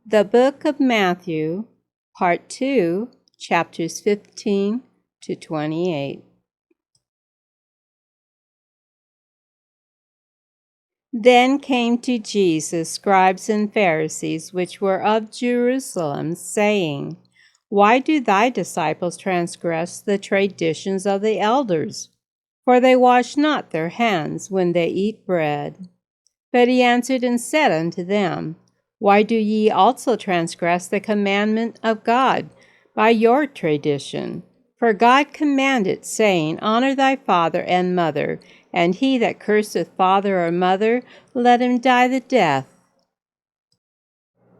The Book of Matthew, Part 2, chapters 15 to 28. Then came to Jesus scribes and Pharisees which were of Jerusalem, saying, Why do thy disciples transgress the traditions of the elders? For they wash not their hands when they eat bread. But he answered and said unto them, Why do ye also transgress the commandment of God by your tradition? For God commanded, saying, Honor thy father and mother, and he that curseth father or mother, let him die the death.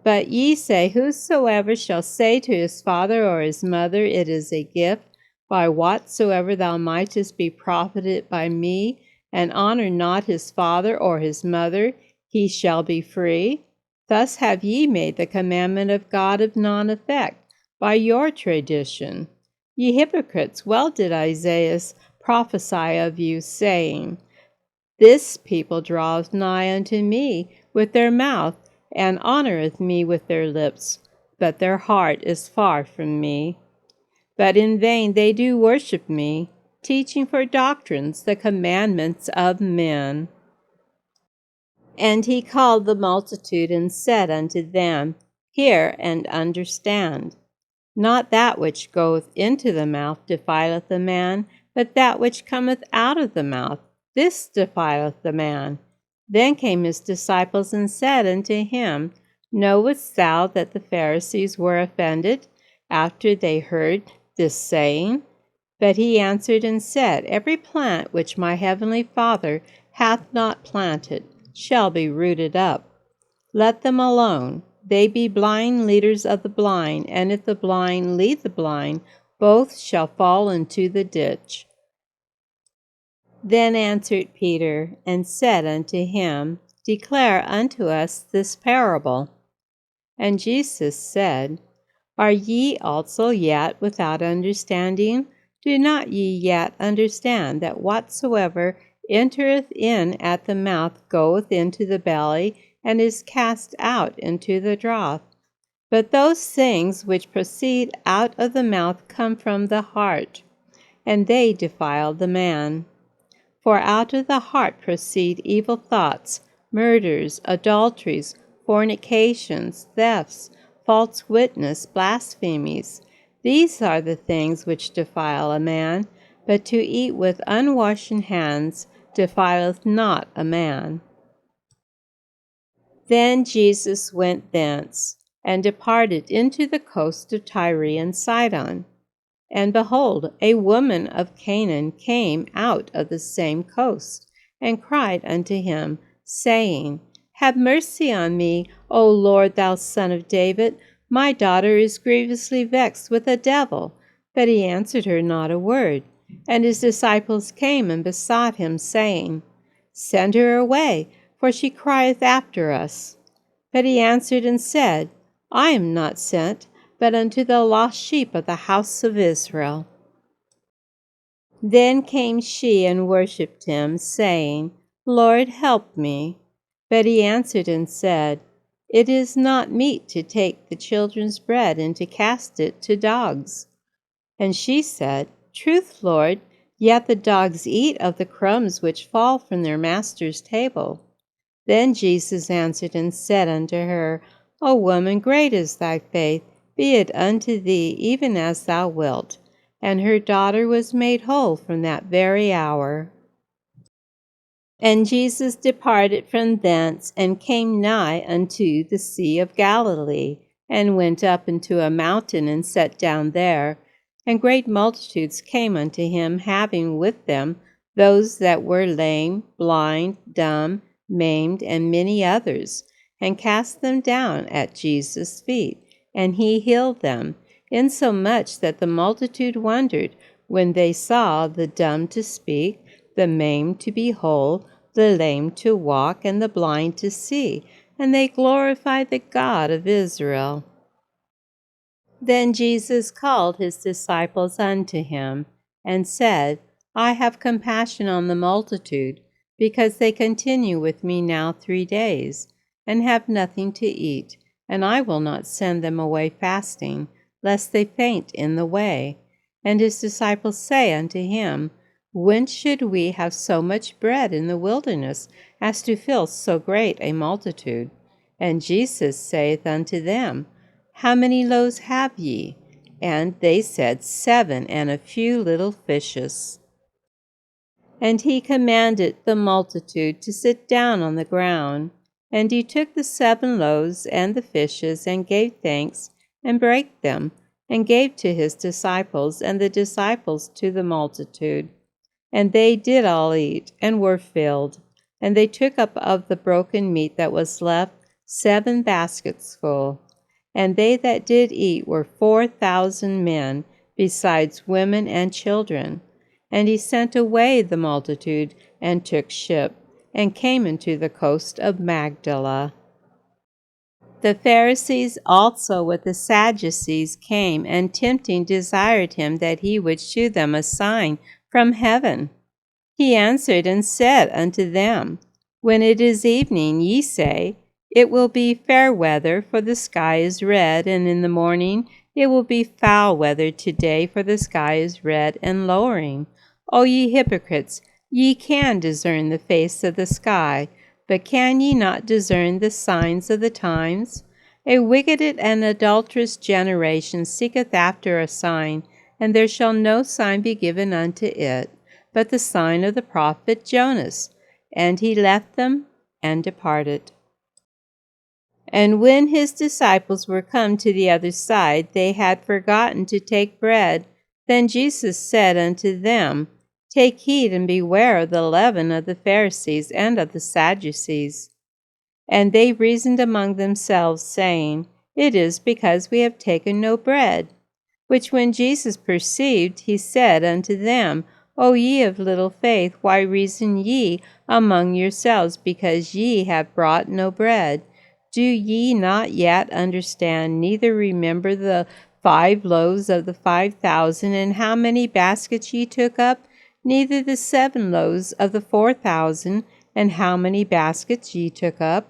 But ye say, Whosoever shall say to his father or his mother, It is a gift, by whatsoever thou mightest be profited by me, and honor not his father or his mother, he shall be free. Thus have ye made the commandment of God of none effect by your tradition. Ye hypocrites, well did Isaiah prophesy of you, saying, This people draweth nigh unto me with their mouth, and honoureth me with their lips, but their heart is far from me. But in vain they do worship me, teaching for doctrines the commandments of men. And he called the multitude, and said unto them, Hear and understand. Not that which goeth into the mouth defileth the man, but that which cometh out of the mouth, this defileth the man. Then came his disciples and said unto him, Knowest thou that the Pharisees were offended after they heard this saying? But he answered and said, Every plant which my heavenly Father hath not planted shall be rooted up. Let them alone. They be blind leaders of the blind, and if the blind lead the blind, both shall fall into the ditch. Then answered Peter, and said unto him, Declare unto us this parable. And Jesus said, Are ye also yet without understanding? Do not ye yet understand that whatsoever entereth in at the mouth goeth into the belly, and is cast out into the draught? But those things which proceed out of the mouth come from the heart, and they defile the man. For out of the heart proceed evil thoughts, murders, adulteries, fornications, thefts, false witness, blasphemies. These are the things which defile a man, but to eat with unwashen hands defileth not a man. Then Jesus went thence, and departed into the coast of Tyre and Sidon. And behold, a woman of Canaan came out of the same coast, and cried unto him, saying, Have mercy on me, O Lord, thou Son of David. My daughter is grievously vexed with a devil. But he answered her not a word. And his disciples came and besought him, saying, Send her away, for she crieth after us. But he answered and said, I am not sent, but unto the lost sheep of the house of Israel. Then came she and worshipped him, saying, Lord, help me. But he answered and said, It is not meet to take the children's bread and to cast it to dogs. And she said, Truth, Lord, yet the dogs eat of the crumbs which fall from their master's table. Then Jesus answered and said unto her, O woman, great is thy faith, be it unto thee even as thou wilt. And her daughter was made whole from that very hour. And Jesus departed from thence, and came nigh unto the sea of Galilee, and went up into a mountain, and sat down there. And great multitudes came unto him, having with them those that were lame, blind, dumb, maimed, and many others, and cast them down at Jesus' feet, and he healed them, insomuch that the multitude wondered when they saw the dumb to speak, the maimed to be whole, the lame to walk, and the blind to see, and they glorified the God of Israel. Then Jesus called his disciples unto him, and said, I have compassion on the multitude, because they continue with me now 3 days, and have nothing to eat, and I will not send them away fasting, lest they faint in the way. And his disciples say unto him, Whence should we have so much bread in the wilderness, as to fill so great a multitude? And Jesus saith unto them, How many loaves have ye? And they said, 7, and a few little fishes. And he commanded the multitude to sit down on the ground. And he took the 7 loaves and the fishes, and gave thanks, and brake them, and gave to his disciples, and the disciples to the multitude. And they did all eat, and were filled. And they took up of the broken meat that was left 7 baskets full. And they that did eat were 4,000 men, besides women and children. And he sent away the multitude, and took ship, and came into the coast of Magdala. The Pharisees also with the Sadducees came, and tempting desired him that he would shew them a sign from heaven. He answered and said unto them, When it is evening, ye say, It will be fair weather, for the sky is red, and in the morning it will be foul weather today, for the sky is red and lowering. O ye hypocrites, ye can discern the face of the sky, but can ye not discern the signs of the times? A wicked and adulterous generation seeketh after a sign, and there shall no sign be given unto it, but the sign of the prophet Jonas. And he left them and departed. And when his disciples were come to the other side, they had forgotten to take bread. Then Jesus said unto them, Take heed and beware of the leaven of the Pharisees and of the Sadducees. And they reasoned among themselves, saying, It is because we have taken no bread. Which when Jesus perceived, he said unto them, O ye of little faith, why reason ye among yourselves, because ye have brought no bread? Do ye not yet understand, neither remember the 5 loaves of the 5,000, and how many baskets ye took up? Neither the 7 loaves of the 4,000, and how many baskets ye took up?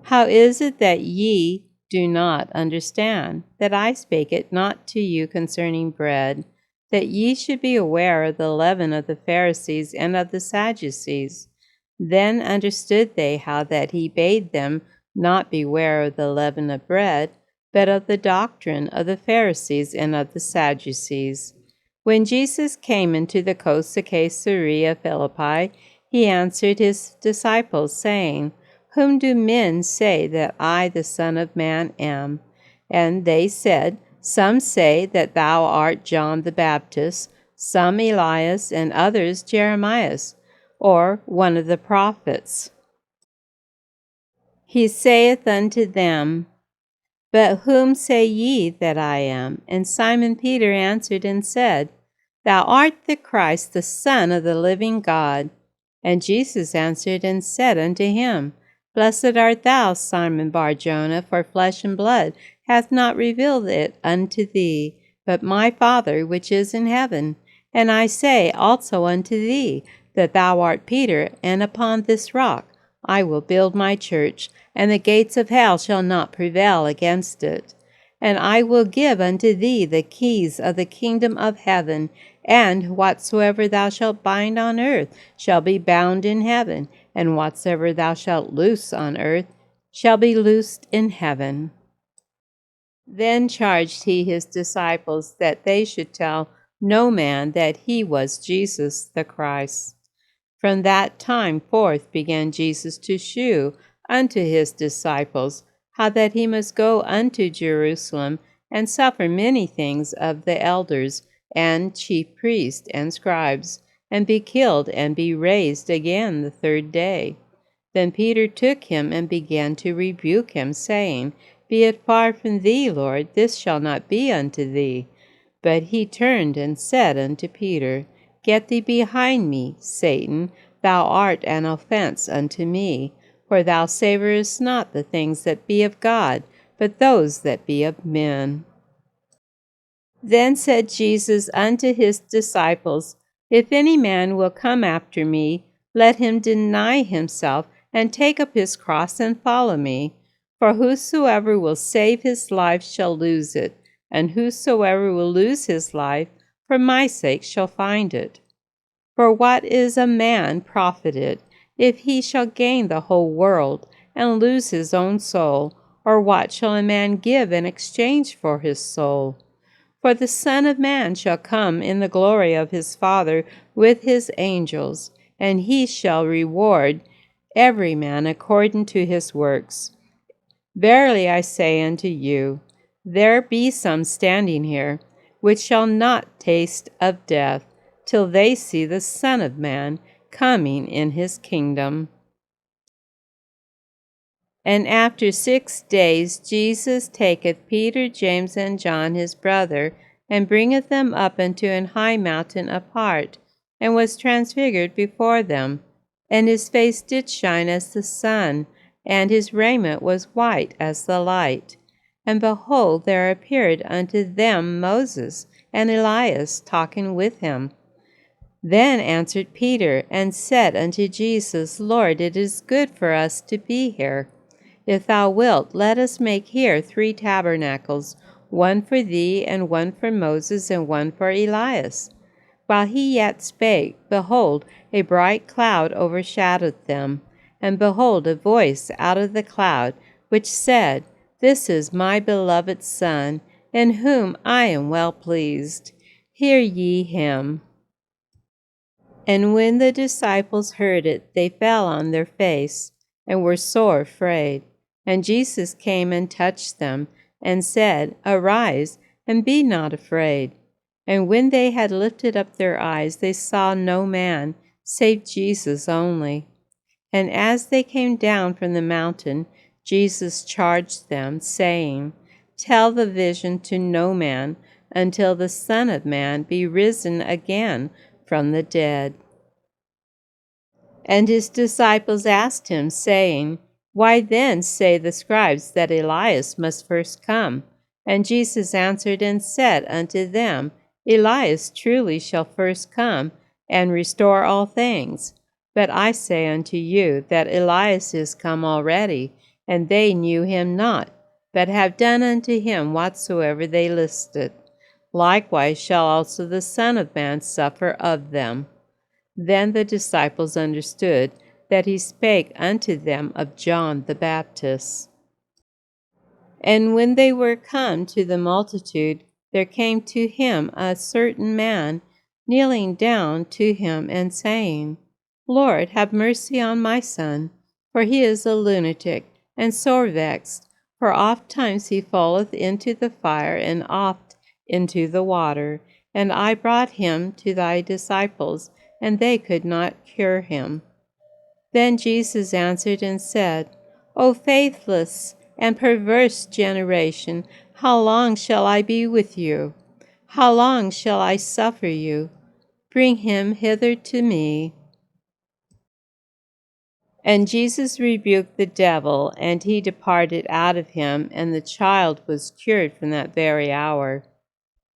How is it that ye do not understand, that I spake it not to you concerning bread, that ye should be aware of the leaven of the Pharisees and of the Sadducees? Then understood they how that he bade them not beware of the leaven of bread, but of the doctrine of the Pharisees and of the Sadducees. When Jesus came into the coast of Caesarea Philippi, he answered his disciples, saying, Whom do men say that I, the Son of Man, am? And they said, Some say that thou art John the Baptist, some Elias, and others Jeremias, or one of the prophets. He saith unto them, But whom say ye that I am? And Simon Peter answered and said, Thou art the Christ, the Son of the living God. And Jesus answered and said unto him, Blessed art thou, Simon Bar-Jonah, for flesh and blood hath not revealed it unto thee, but my Father which is in heaven. And I say also unto thee, that thou art Peter, and upon this rock I will build my church, and the gates of hell shall not prevail against it. And I will give unto thee the keys of the kingdom of heaven, and whatsoever thou shalt bind on earth shall be bound in heaven, and whatsoever thou shalt loose on earth shall be loosed in heaven. Then charged he his disciples that they should tell no man that he was Jesus the Christ. From that time forth began Jesus to shew unto his disciples how that he must go unto Jerusalem, and suffer many things of the elders and chief priests and scribes, and be killed, and be raised again the 3rd day. Then Peter took him and began to rebuke him, saying, Be it far from thee, Lord, this shall not be unto thee. But he turned and said unto Peter, Get thee behind me, Satan, thou art an offense unto me, for thou savorest not the things that be of God, but those that be of men. Then said Jesus unto his disciples, If any man will come after me, let him deny himself, and take up his cross, and follow me. For whosoever will save his life shall lose it, and whosoever will lose his life for my sake shall find it. For what is a man profited, if he shall gain the whole world, and lose his own soul? Or what shall a man give in exchange for his soul? For the Son of Man shall come in the glory of his Father with his angels, and he shall reward every man according to his works. Verily I say unto you, there be some standing here, which shall not taste of death, till they see the Son of Man coming in his kingdom. And after 6 days Jesus taketh Peter, James, and John his brother, and bringeth them up into an high mountain apart, and was transfigured before them. And his face did shine as the sun, and his raiment was white as the light. And behold, there appeared unto them Moses and Elias talking with him. Then answered Peter, and said unto Jesus, Lord, it is good for us to be here. If thou wilt, let us make here 3 tabernacles, one for thee, and one for Moses, and one for Elias. While he yet spake, behold, a bright cloud overshadowed them. And behold, a voice out of the cloud, which said, This is my beloved Son, in whom I am well pleased. Hear ye him. And when the disciples heard it, they fell on their face, and were sore afraid. And Jesus came and touched them, and said, Arise, and be not afraid. And when they had lifted up their eyes, they saw no man, save Jesus only. And as they came down from the mountain, Jesus charged them, saying, Tell the vision to no man, until the Son of Man be risen again from the dead. And his disciples asked him, saying, Why then say the scribes that Elias must first come? And Jesus answered and said unto them, Elias truly shall first come, and restore all things. But I say unto you that Elias is come already, and they knew him not, but have done unto him whatsoever they listed. Likewise shall also the Son of Man suffer of them. Then the disciples understood that he spake unto them of John the Baptist. And when they were come to the multitude, there came to him a certain man, kneeling down to him, and saying, Lord, have mercy on my son, for he is a lunatic, and sore vexed, for oft times he falleth into the fire, and oft into the water. And I brought him to thy disciples, and they could not cure him. Then Jesus answered and said, O faithless and perverse generation, how long shall I be with you? How long shall I suffer you? Bring him hither to me. And Jesus rebuked the devil, and he departed out of him, and the child was cured from that very hour.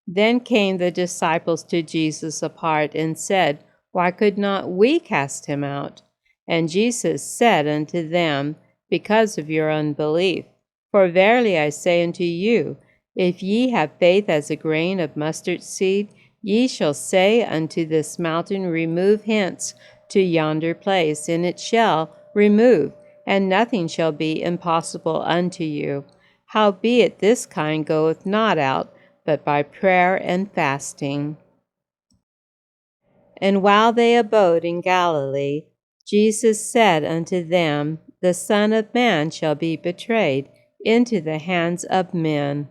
Then came the disciples to Jesus apart, and said, Why could not we cast him out? And Jesus said unto them, Because of your unbelief. For verily I say unto you, if ye have faith as a grain of mustard seed, ye shall say unto this mountain, Remove hence to yonder place, and it shall remove, and nothing shall be impossible unto you. Howbeit this kind goeth not out, but by prayer and fasting. And while they abode in Galilee, Jesus said unto them, The Son of Man shall be betrayed into the hands of men,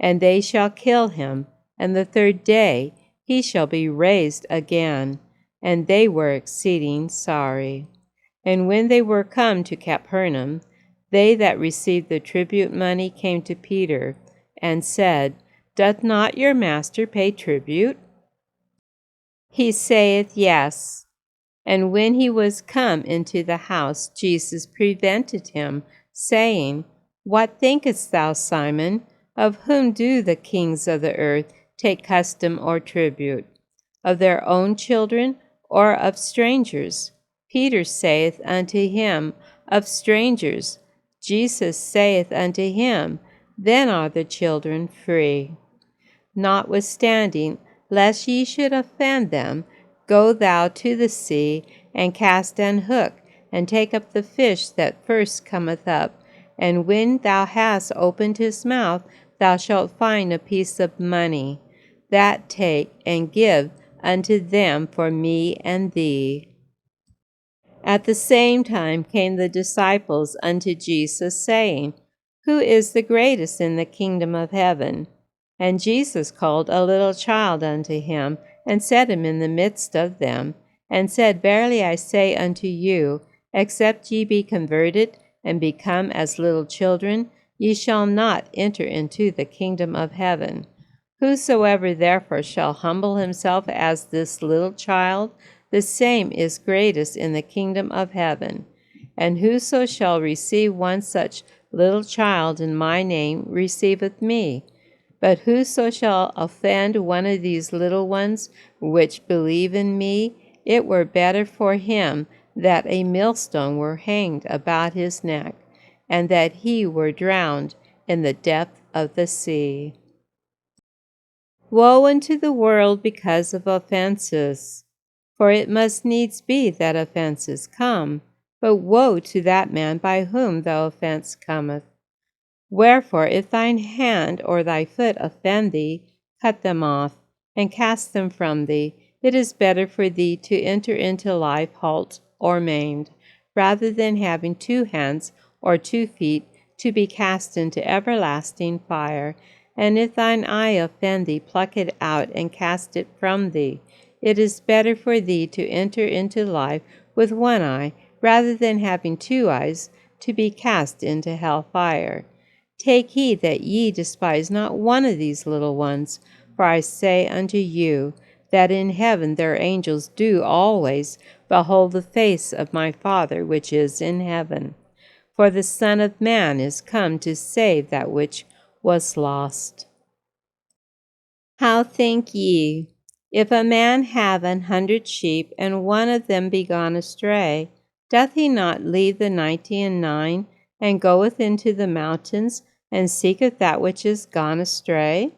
and they shall kill him, and the 3rd day he shall be raised again. And they were exceeding sorry. And when they were come to Capernaum, they that received the tribute money came to Peter, and said, Doth not your master pay tribute? He saith, Yes. And when he was come into the house, Jesus prevented him, saying, What thinkest thou, Simon? Of whom do the kings of the earth take custom or tribute? Of their own children, or of strangers? Peter saith unto him, Of strangers. Jesus saith unto him, Then are the children free. Notwithstanding, lest ye should offend them, go thou to the sea, and cast an hook, and take up the fish that first cometh up. And when thou hast opened his mouth, thou shalt find a piece of money. That take, and give unto them for me and thee. At the same time came the disciples unto Jesus, saying, Who is the greatest in the kingdom of heaven? And Jesus called a little child unto him, and set him in the midst of them, and said, Verily I say unto you, except ye be converted, and become as little children, ye shall not enter into the kingdom of heaven. Whosoever therefore shall humble himself as this little child, the same is greatest in the kingdom of heaven. And whoso shall receive one such little child in my name receiveth me. But whoso shall offend one of these little ones which believe in me, it were better for him that a millstone were hanged about his neck, and that he were drowned in the depth of the sea. Woe unto the world because of offenses! For it must needs be that offenses come, but woe to that man by whom the offense cometh. Wherefore, if thine hand or thy foot offend thee, cut them off, and cast them from thee. It is better for thee to enter into life halt or maimed, rather than having 2 hands or 2 feet to be cast into everlasting fire. And if thine eye offend thee, pluck it out and cast it from thee. It is better for thee to enter into life with 1 eye, rather than having 2 eyes to be cast into hell fire. Take heed that ye despise not one of these little ones, for I say unto you, that in heaven their angels do always behold the face of my Father which is in heaven. For the Son of Man is come to save that which was lost. How think ye, if a man have 100 sheep, and one of them be gone astray, doth he not leave the 99, and goeth into the mountains, and seeketh that which is gone astray?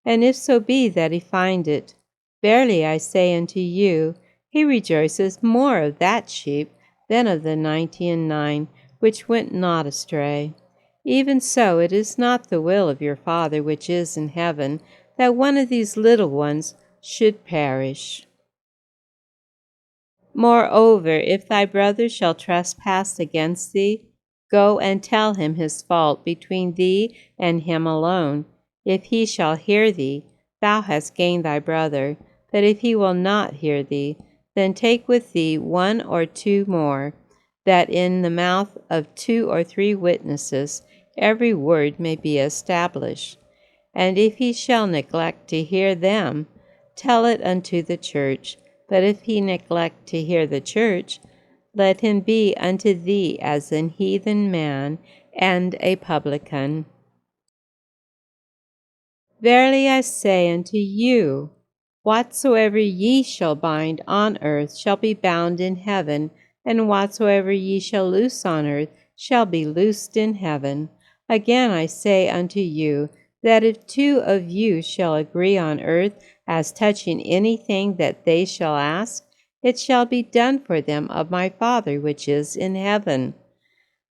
And if so be that he find it, verily I say unto you, he rejoiceth more of that sheep than of the 99, which went not astray. Even so it is not the will of your Father which is in heaven, that one of these little ones should perish. Moreover, if thy brother shall trespass against thee, go and tell him his fault between thee and him alone. If he shall hear thee, thou hast gained thy brother. But if he will not hear thee, then take with thee 1 or 2 more, that in the mouth of 2 or 3 witnesses every word may be established. And if he shall neglect to hear them, tell it unto the church. But if he neglect to hear the church, let him be unto thee as an heathen man and a publican. Verily I say unto you, whatsoever ye shall bind on earth shall be bound in heaven, and whatsoever ye shall loose on earth shall be loosed in heaven. Again I say unto you, that if 2 of you shall agree on earth as touching anything that they shall ask, it shall be done for them of my Father which is in heaven.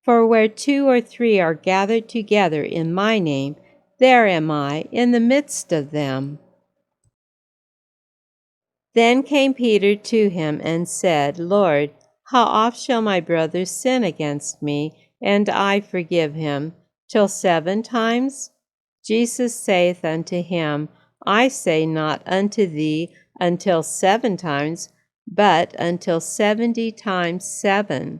For where 2 or 3 are gathered together in my name, there am I in the midst of them. Then came Peter to him and said, Lord, how oft shall my brother sin against me, and I forgive him? Till 7 times? Jesus saith unto him, I say not unto thee until 7 times, but until 70 times 7.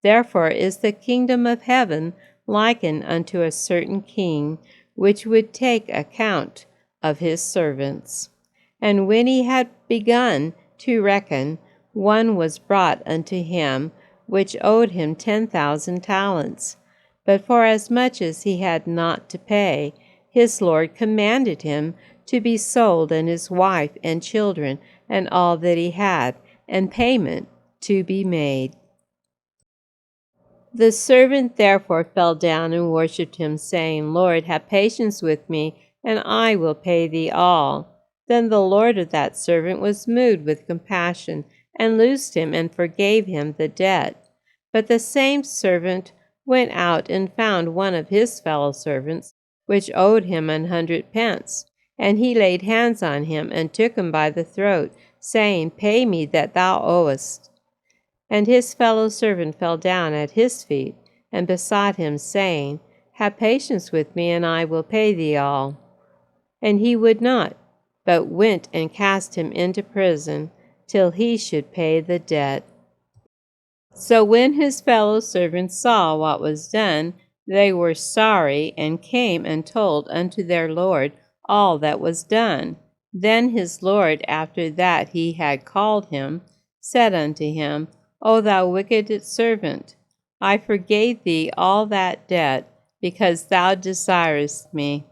Therefore is the kingdom of heaven likened unto a certain king, which would take account of his servants. And when he had begun to reckon, one was brought unto him, which owed him 10,000 talents. But forasmuch as he had not to pay, his Lord commanded him to be sold, and his wife and children, and all that he had, and payment to be made. The servant therefore fell down and worshipped him, saying, Lord, have patience with me, and I will pay thee all. Then the Lord of that servant was moved with compassion, and loosed him, and forgave him the debt. But the same servant went out and found one of his fellow servants, which owed him 100 pence. And he laid hands on him, and took him by the throat, saying, Pay me that thou owest. And his fellow servant fell down at his feet, and besought him, saying, Have patience with me, and I will pay thee all. And he would not, but went and cast him into prison, till he should pay the debt. So when his fellow servants saw what was done, they were sorry, and came and told unto their Lord all that was done. Then his Lord, after that he had called him, said unto him, O thou wicked servant, I forgave thee all that debt, because thou desirest me.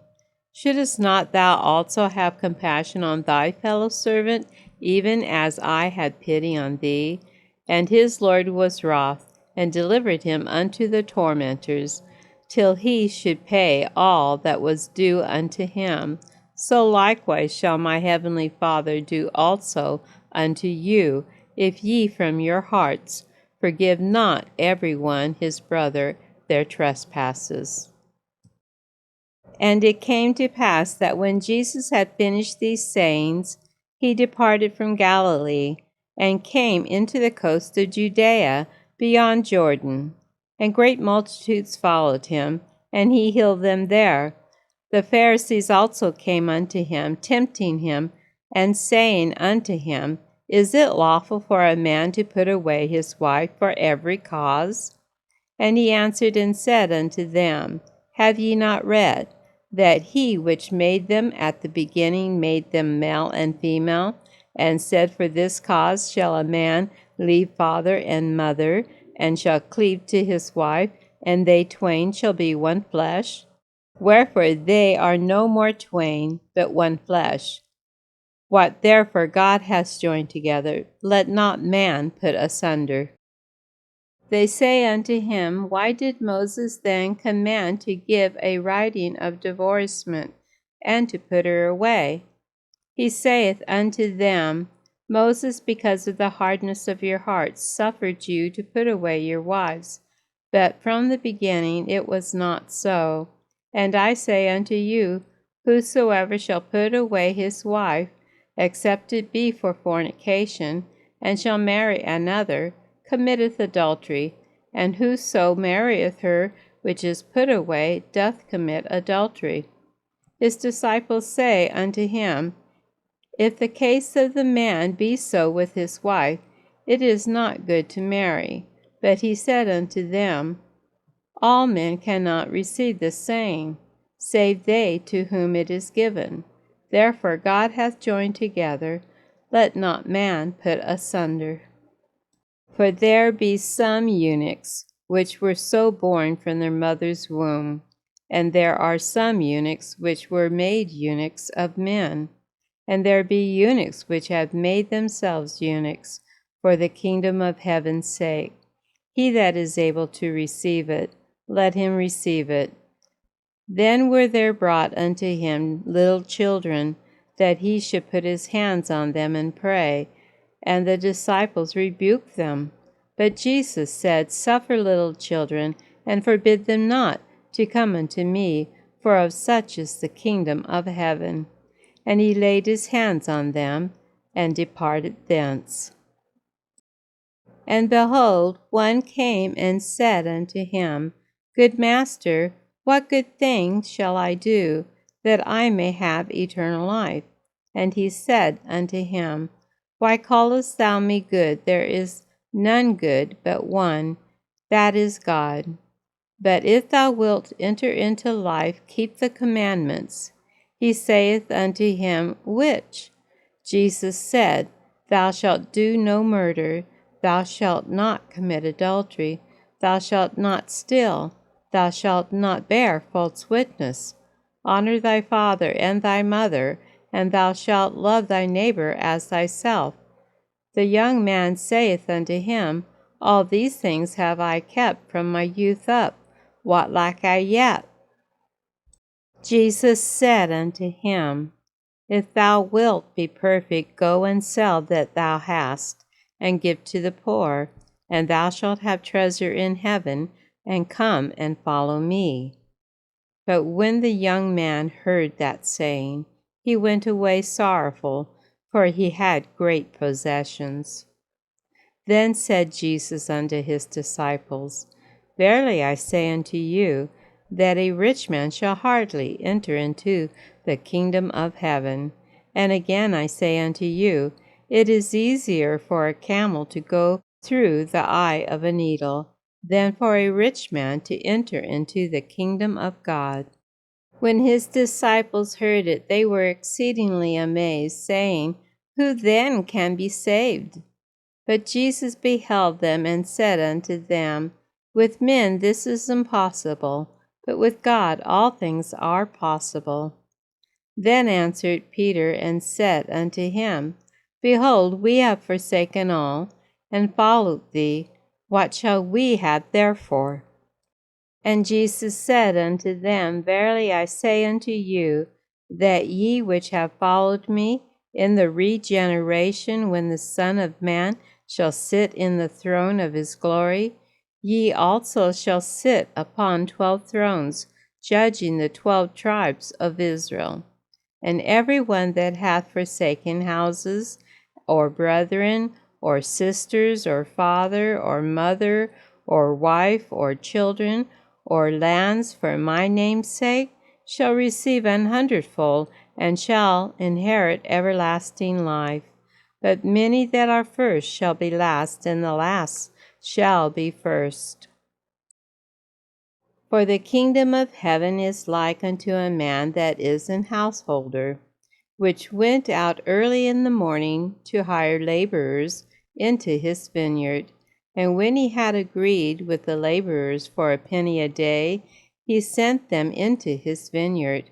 Shouldest not thou also have compassion on thy fellow servant, even as I had pity on thee? And his Lord was wroth, and delivered him unto the tormentors, till he should pay all that was due unto him. So likewise shall my heavenly Father do also unto you, if ye from your hearts forgive not every one his brother their trespasses. And it came to pass that when Jesus had finished these sayings, he departed from Galilee, and came into the coast of Judea beyond Jordan. And great multitudes followed him, and he healed them there. The Pharisees also came unto him, tempting him, and saying unto him, Is it lawful for a man to put away his wife for every cause? And he answered and said unto them, Have ye not read, that he which made them at the beginning made them male and female, and said, For this cause shall a man leave father and mother, and shall cleave to his wife, and they twain shall be one flesh? Wherefore they are no more twain, but one flesh. What therefore God hath joined together, let not man put asunder. They say unto him, Why did Moses then command to give a writing of divorcement, and to put her away? He saith unto them, Moses, because of the hardness of your hearts, suffered you to put away your wives. But from the beginning it was not so. And I say unto you, Whosoever shall put away his wife, except it be for fornication, and shall marry another, committeth adultery, and whoso marrieth her which is put away doth commit adultery. His disciples say unto him, If the case of the man be so with his wife, it is not good to marry. But he said unto them, All men cannot receive this saying, save they to whom it is given. Therefore God hath joined together, let not man put asunder. For there be some eunuchs, which were so born from their mother's womb, and there are some eunuchs which were made eunuchs of men, and there be eunuchs which have made themselves eunuchs for the kingdom of heaven's sake. He that is able to receive it, let him receive it. Then were there brought unto him little children, that he should put his hands on them and pray. And the disciples rebuked them. But Jesus said, Suffer little children, and forbid them not to come unto me, for of such is the kingdom of heaven. And he laid his hands on them, and departed thence. And behold, one came and said unto him, Good Master, what good thing shall I do, that I may have eternal life? And he said unto him, Why callest thou me good? There is none good but one, that is God. But if thou wilt enter into life, keep the commandments. He saith unto him, Which? Jesus said, Thou shalt do no murder, thou shalt not commit adultery, thou shalt not steal, thou shalt not bear false witness. Honor thy father and thy mother, and thou shalt love thy neighbor as thyself. The young man saith unto him, All these things have I kept from my youth up. What lack I yet? Jesus said unto him, If thou wilt be perfect, go and sell that thou hast, and give to the poor, and thou shalt have treasure in heaven, and come and follow me. But when the young man heard that saying, he went away sorrowful, for he had great possessions. Then said Jesus unto his disciples, Verily I say unto you, that a rich man shall hardly enter into the kingdom of heaven. And again I say unto you, it is easier for a camel to go through the eye of a needle than for a rich man to enter into the kingdom of God. When his disciples heard it, they were exceedingly amazed, saying, Who then can be saved? But Jesus beheld them and said unto them, With men this is impossible, but with God all things are possible. Then answered Peter and said unto him, Behold, we have forsaken all, and followed thee. What shall we have therefore? And Jesus said unto them, Verily I say unto you, that ye which have followed me, in the regeneration when the Son of Man shall sit in the throne of his glory, ye also shall sit upon 12 thrones, judging the 12 tribes of Israel. And every one that hath forsaken houses, or brethren, or sisters, or father, or mother, or wife, or children, or lands for my name's sake, shall receive 100-fold, and shall inherit everlasting life. But many that are first shall be last, and the last shall be first. For the kingdom of heaven is like unto a man that is an householder, which went out early in the morning to hire laborers into his vineyard. And when he had agreed with the laborers for a penny a day, he sent them into his vineyard.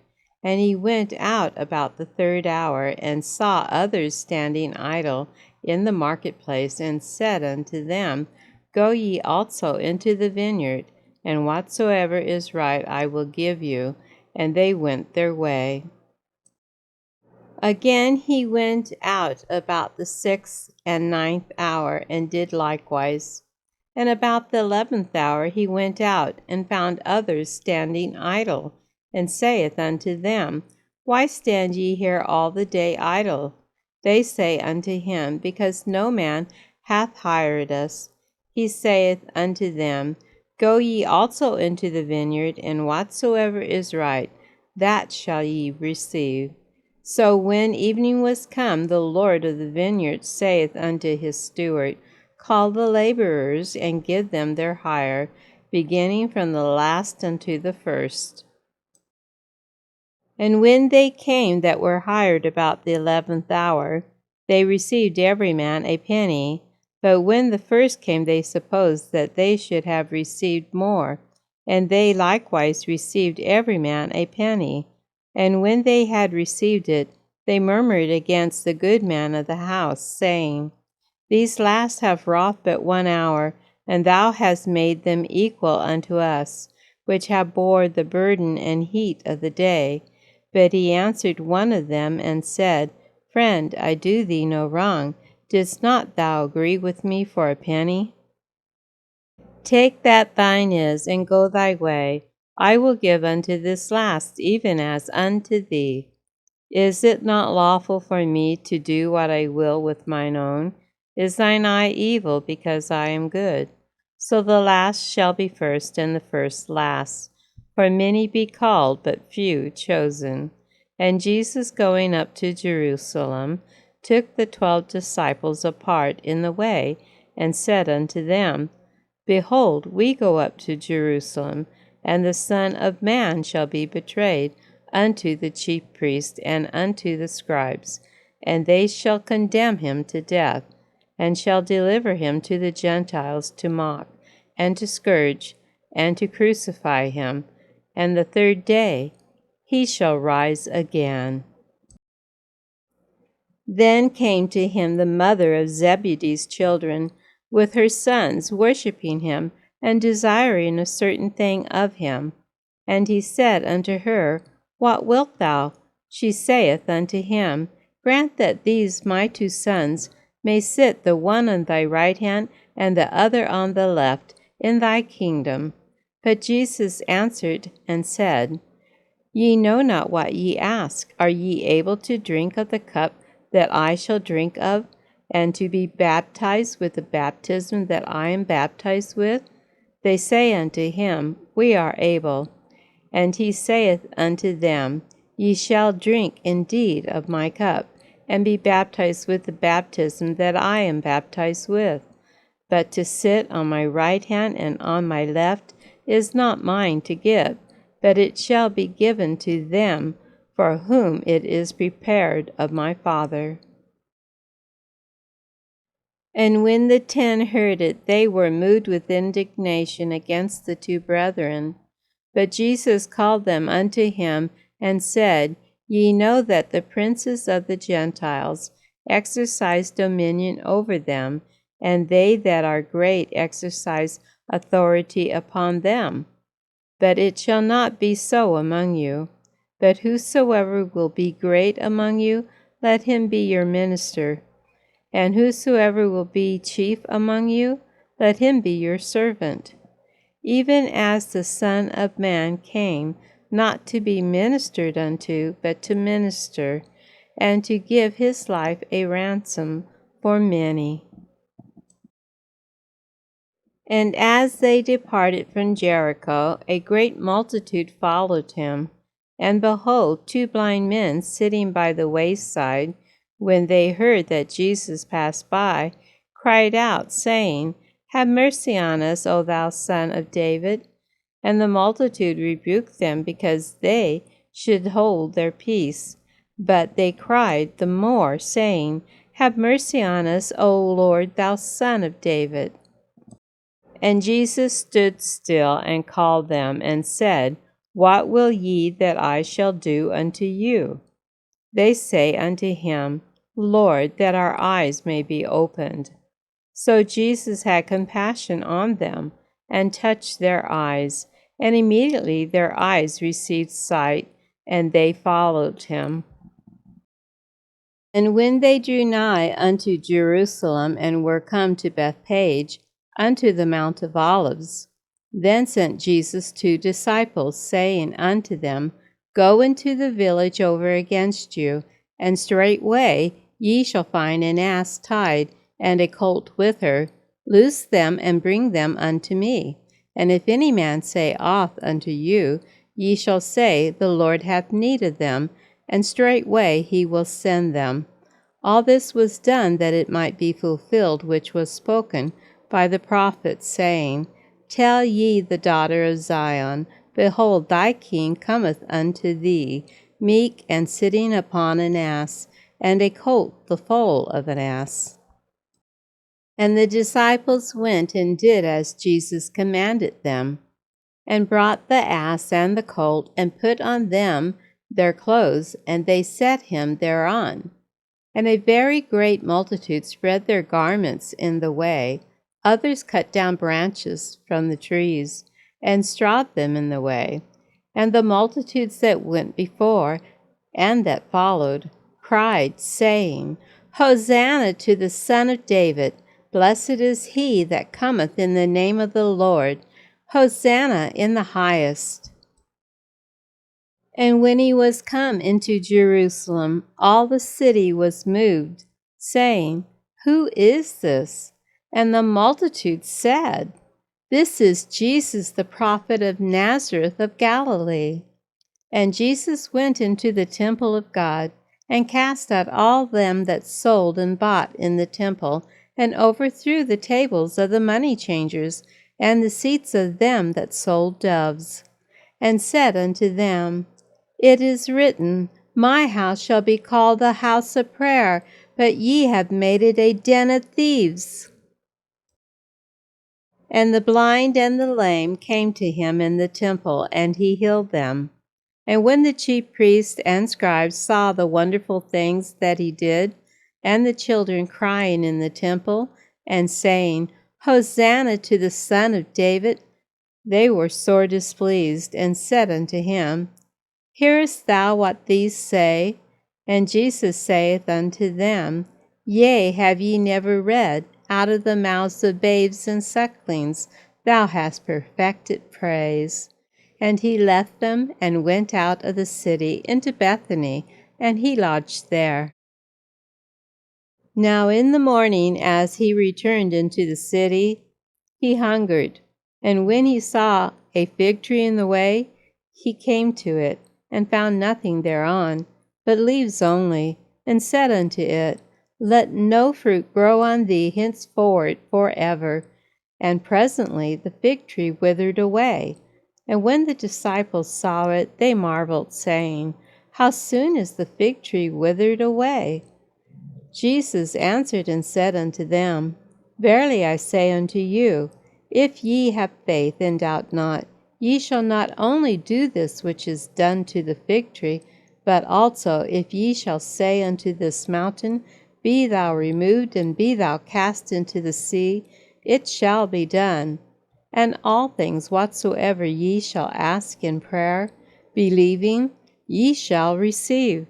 And he went out about the 3rd hour, and saw others standing idle in the marketplace, and said unto them, Go ye also into the vineyard, and whatsoever is right I will give you. And they went their way. Again he went out about the 6th and 9th hour, and did likewise. And about the 11th hour he went out, and found others standing idle, and saith unto them, Why stand ye here all the day idle? They say unto him, Because no man hath hired us. He saith unto them, Go ye also into the vineyard, and whatsoever is right, that shall ye receive. So when evening was come, the Lord of the vineyard saith unto his steward, Call the laborers, and give them their hire, beginning from the last unto the first. And when they came that were hired about the 11th hour, they received every man a penny. But when the first came, they supposed that they should have received more, and they likewise received every man a penny. And when they had received it, they murmured against the good man of the house, saying, These last have wrought but 1 hour, and thou hast made them equal unto us, which have bore the burden and heat of the day. But he answered one of them, and said, Friend, I do thee no wrong. Didst not thou agree with me for a penny? Take that thine is, and go thy way. I will give unto this last, even as unto thee. Is it not lawful for me to do what I will with mine own? Is thine eye evil because I am good? So the last shall be first, and the first last. For many be called, but few chosen. And Jesus, going up to Jerusalem, took the 12 disciples apart in the way, and said unto them, Behold, we go up to Jerusalem, and the Son of Man shall be betrayed unto the chief priests and unto the scribes, and they shall condemn him to death, and shall deliver him to the Gentiles to mock, and to scourge, and to crucify him. And the 3rd day he shall rise again. Then came to him the mother of Zebedee's children, with her sons, worshipping him, and desiring a certain thing of him. And he said unto her, What wilt thou? She saith unto him, Grant that these my 2 sons may sit the one on thy right hand, and the other on the left, in thy kingdom. But Jesus answered and said, Ye know not what ye ask. Are ye able to drink of the cup that I shall drink of, and to be baptized with the baptism that I am baptized with? They say unto him, We are able. And he saith unto them, Ye shall drink indeed of my cup, and be baptized with the baptism that I am baptized with. But to sit on my right hand and on my left is not mine to give, but it shall be given to them for whom it is prepared of my Father. And when the 10 heard it, they were moved with indignation against the 2 brethren. But Jesus called them unto him, and said, Ye know that the princes of the Gentiles exercise dominion over them, and they that are great exercise authority upon them. But it shall not be so among you. But whosoever will be great among you, let him be your minister. And whosoever will be chief among you, let him be your servant. Even as the Son of Man came not to be ministered unto, but to minister, and to give his life a ransom for many. And as they departed from Jericho, a great multitude followed him. And behold, 2 blind men sitting by the wayside, when they heard that Jesus passed by, cried out, saying, Have mercy on us, O thou Son of David. And the multitude rebuked them, because they should hold their peace. But they cried the more, saying, Have mercy on us, O Lord, thou Son of David. And Jesus stood still and called them, and said, What will ye that I shall do unto you? They say unto him, Lord, that our eyes may be opened. So Jesus had compassion on them, and touched their eyes, and immediately their eyes received sight, and they followed him. And when they drew nigh unto Jerusalem, and were come to Bethphage, unto the Mount of Olives, then sent Jesus 2 disciples, saying unto them, Go into the village over against you, and straightway ye shall find an ass tied, and a colt with her. Loose them, and bring them unto me. And if any man say aught unto you, ye shall say, The Lord hath need of them, and straightway he will send them. All this was done that it might be fulfilled which was spoken by the prophet, saying, Tell ye the daughter of Zion, Behold, thy king cometh unto thee, meek and sitting upon an ass, and a colt the foal of an ass. And the disciples went and did as Jesus commanded them, and brought the ass and the colt, and put on them their clothes, and they set him thereon. And a very great multitude spread their garments in the way. Others cut down branches from the trees, and strawed them in the way. And the multitudes that went before, and that followed, cried, saying, Hosanna to the Son of David! Blessed is he that cometh in the name of the Lord! Hosanna in the highest! And when he was come into Jerusalem, all the city was moved, saying, Who is this? And the multitude said, This is Jesus the prophet of Nazareth of Galilee. And Jesus went into the temple of God, and cast out all them that sold and bought in the temple, and overthrew the tables of the money changers, and the seats of them that sold doves, and said unto them, It is written, My house shall be called a house of prayer, but ye have made it a den of thieves. And the blind and the lame came to him in the temple, and he healed them. And when the chief priests and scribes saw the wonderful things that he did, and the children crying in the temple, and saying, Hosanna to the Son of David. They were sore displeased, and said unto him, Hearest thou what these say? And Jesus saith unto them, Yea, have ye never read, Out of the mouths of babes and sucklings thou hast perfected praise? And he left them, and went out of the city into Bethany, and he lodged there. Now in the morning, as he returned into the city, he hungered. And when he saw a fig tree in the way, he came to it, and found nothing thereon, but leaves only, and said unto it, Let no fruit grow on thee henceforward forever. And presently the fig tree withered away. And when the disciples saw it, they marveled, saying, How soon is the fig tree withered away? Jesus answered and said unto them, Verily I say unto you, if ye have faith and doubt not, ye shall not only do this which is done to the fig tree, but also if ye shall say unto this mountain, Be thou removed, and be thou cast into the sea, it shall be done. And all things whatsoever ye shall ask in prayer, believing, ye shall receive.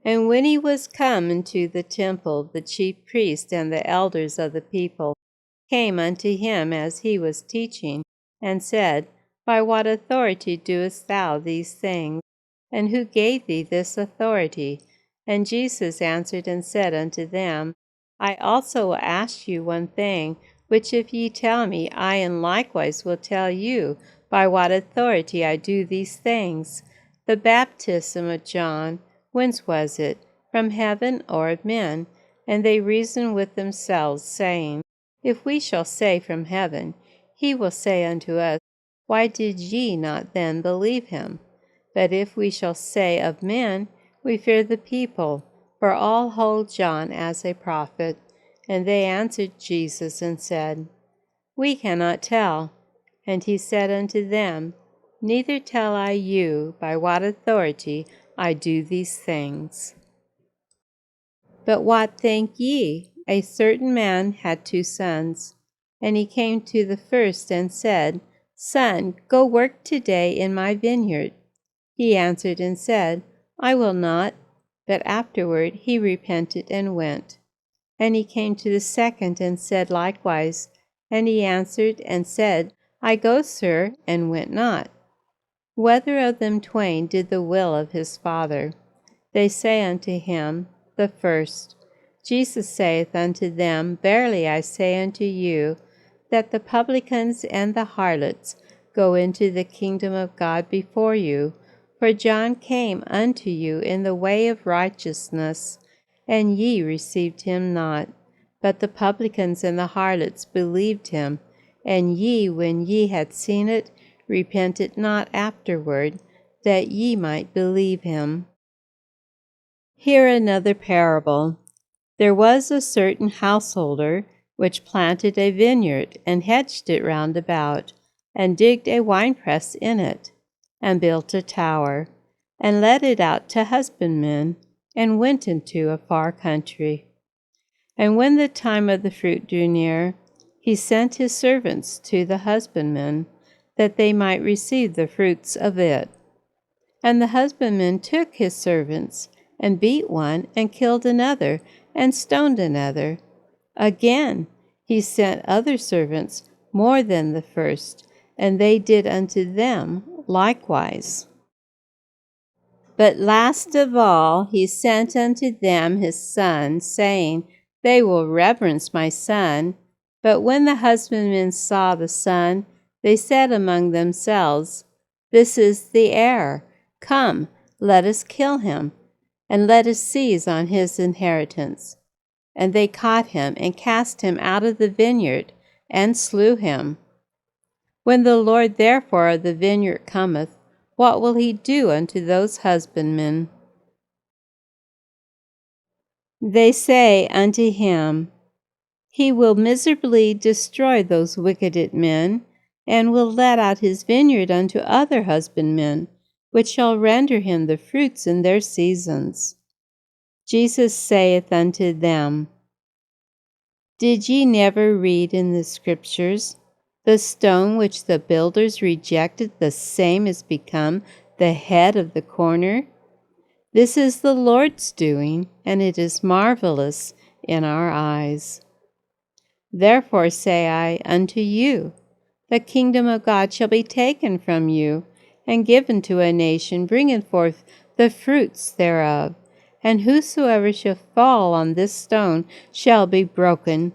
And when he was come into the temple, the chief priests and the elders of the people came unto him as he was teaching, and said, By what authority doest thou these things? And who gave thee this authority? And Jesus answered and said unto them, I also will ask you one thing, which if ye tell me, I and likewise will tell you by what authority I do these things. The baptism of John, whence was it? From heaven or of men? And they reasoned with themselves, saying, If we shall say from heaven, he will say unto us, Why did ye not then believe him? But if we shall say of men, we fear the people, for all hold John as a prophet. And they answered Jesus and said, We cannot tell. And he said unto them, Neither tell I you by what authority I do these things. But what think ye? A certain man had 2 sons. And he came to the first and said, Son, go work today in my vineyard. He answered and said, I will not. But afterward he repented and went. And he came to the second and said likewise. And he answered and said, I go, sir, and went not. Whether of them twain did the will of his father? They say unto him, The first. Jesus saith unto them, Verily I say unto you, that the publicans and the harlots go into the kingdom of God before you. For John came unto you in the way of righteousness, and ye received him not. But the publicans and the harlots believed him. And ye, when ye had seen it, repented not afterward, that ye might believe him. Hear another parable. There was a certain householder which planted a vineyard, and hedged it round about, and digged a winepress in it, and built a tower, and let it out to husbandmen, and went into a far country. And when the time of the fruit drew near, he sent his servants to the husbandmen, that they might receive the fruits of it. And the husbandman took his servants, and beat one, and killed another, and stoned another. Again he sent other servants, more than the first, and they did unto them likewise. But last of all he sent unto them his son, saying, They will reverence my son. But when the husbandmen saw the son, they said among themselves, This is the heir. Come, let us kill him, and let us seize on his inheritance. And they caught him, and cast him out of the vineyard, and slew him. When the Lord therefore of the vineyard cometh, what will he do unto those husbandmen? They say unto him, He will miserably destroy those wicked men, and will let out his vineyard unto other husbandmen, which shall render him the fruits in their seasons. Jesus saith unto them, Did ye never read in the Scriptures, the stone which the builders rejected, the same is become the head of the corner? This is the Lord's doing, and it is marvelous in our eyes. Therefore say I unto you, the kingdom of God shall be taken from you, and given to a nation bringing forth the fruits thereof. And whosoever shall fall on this stone shall be broken,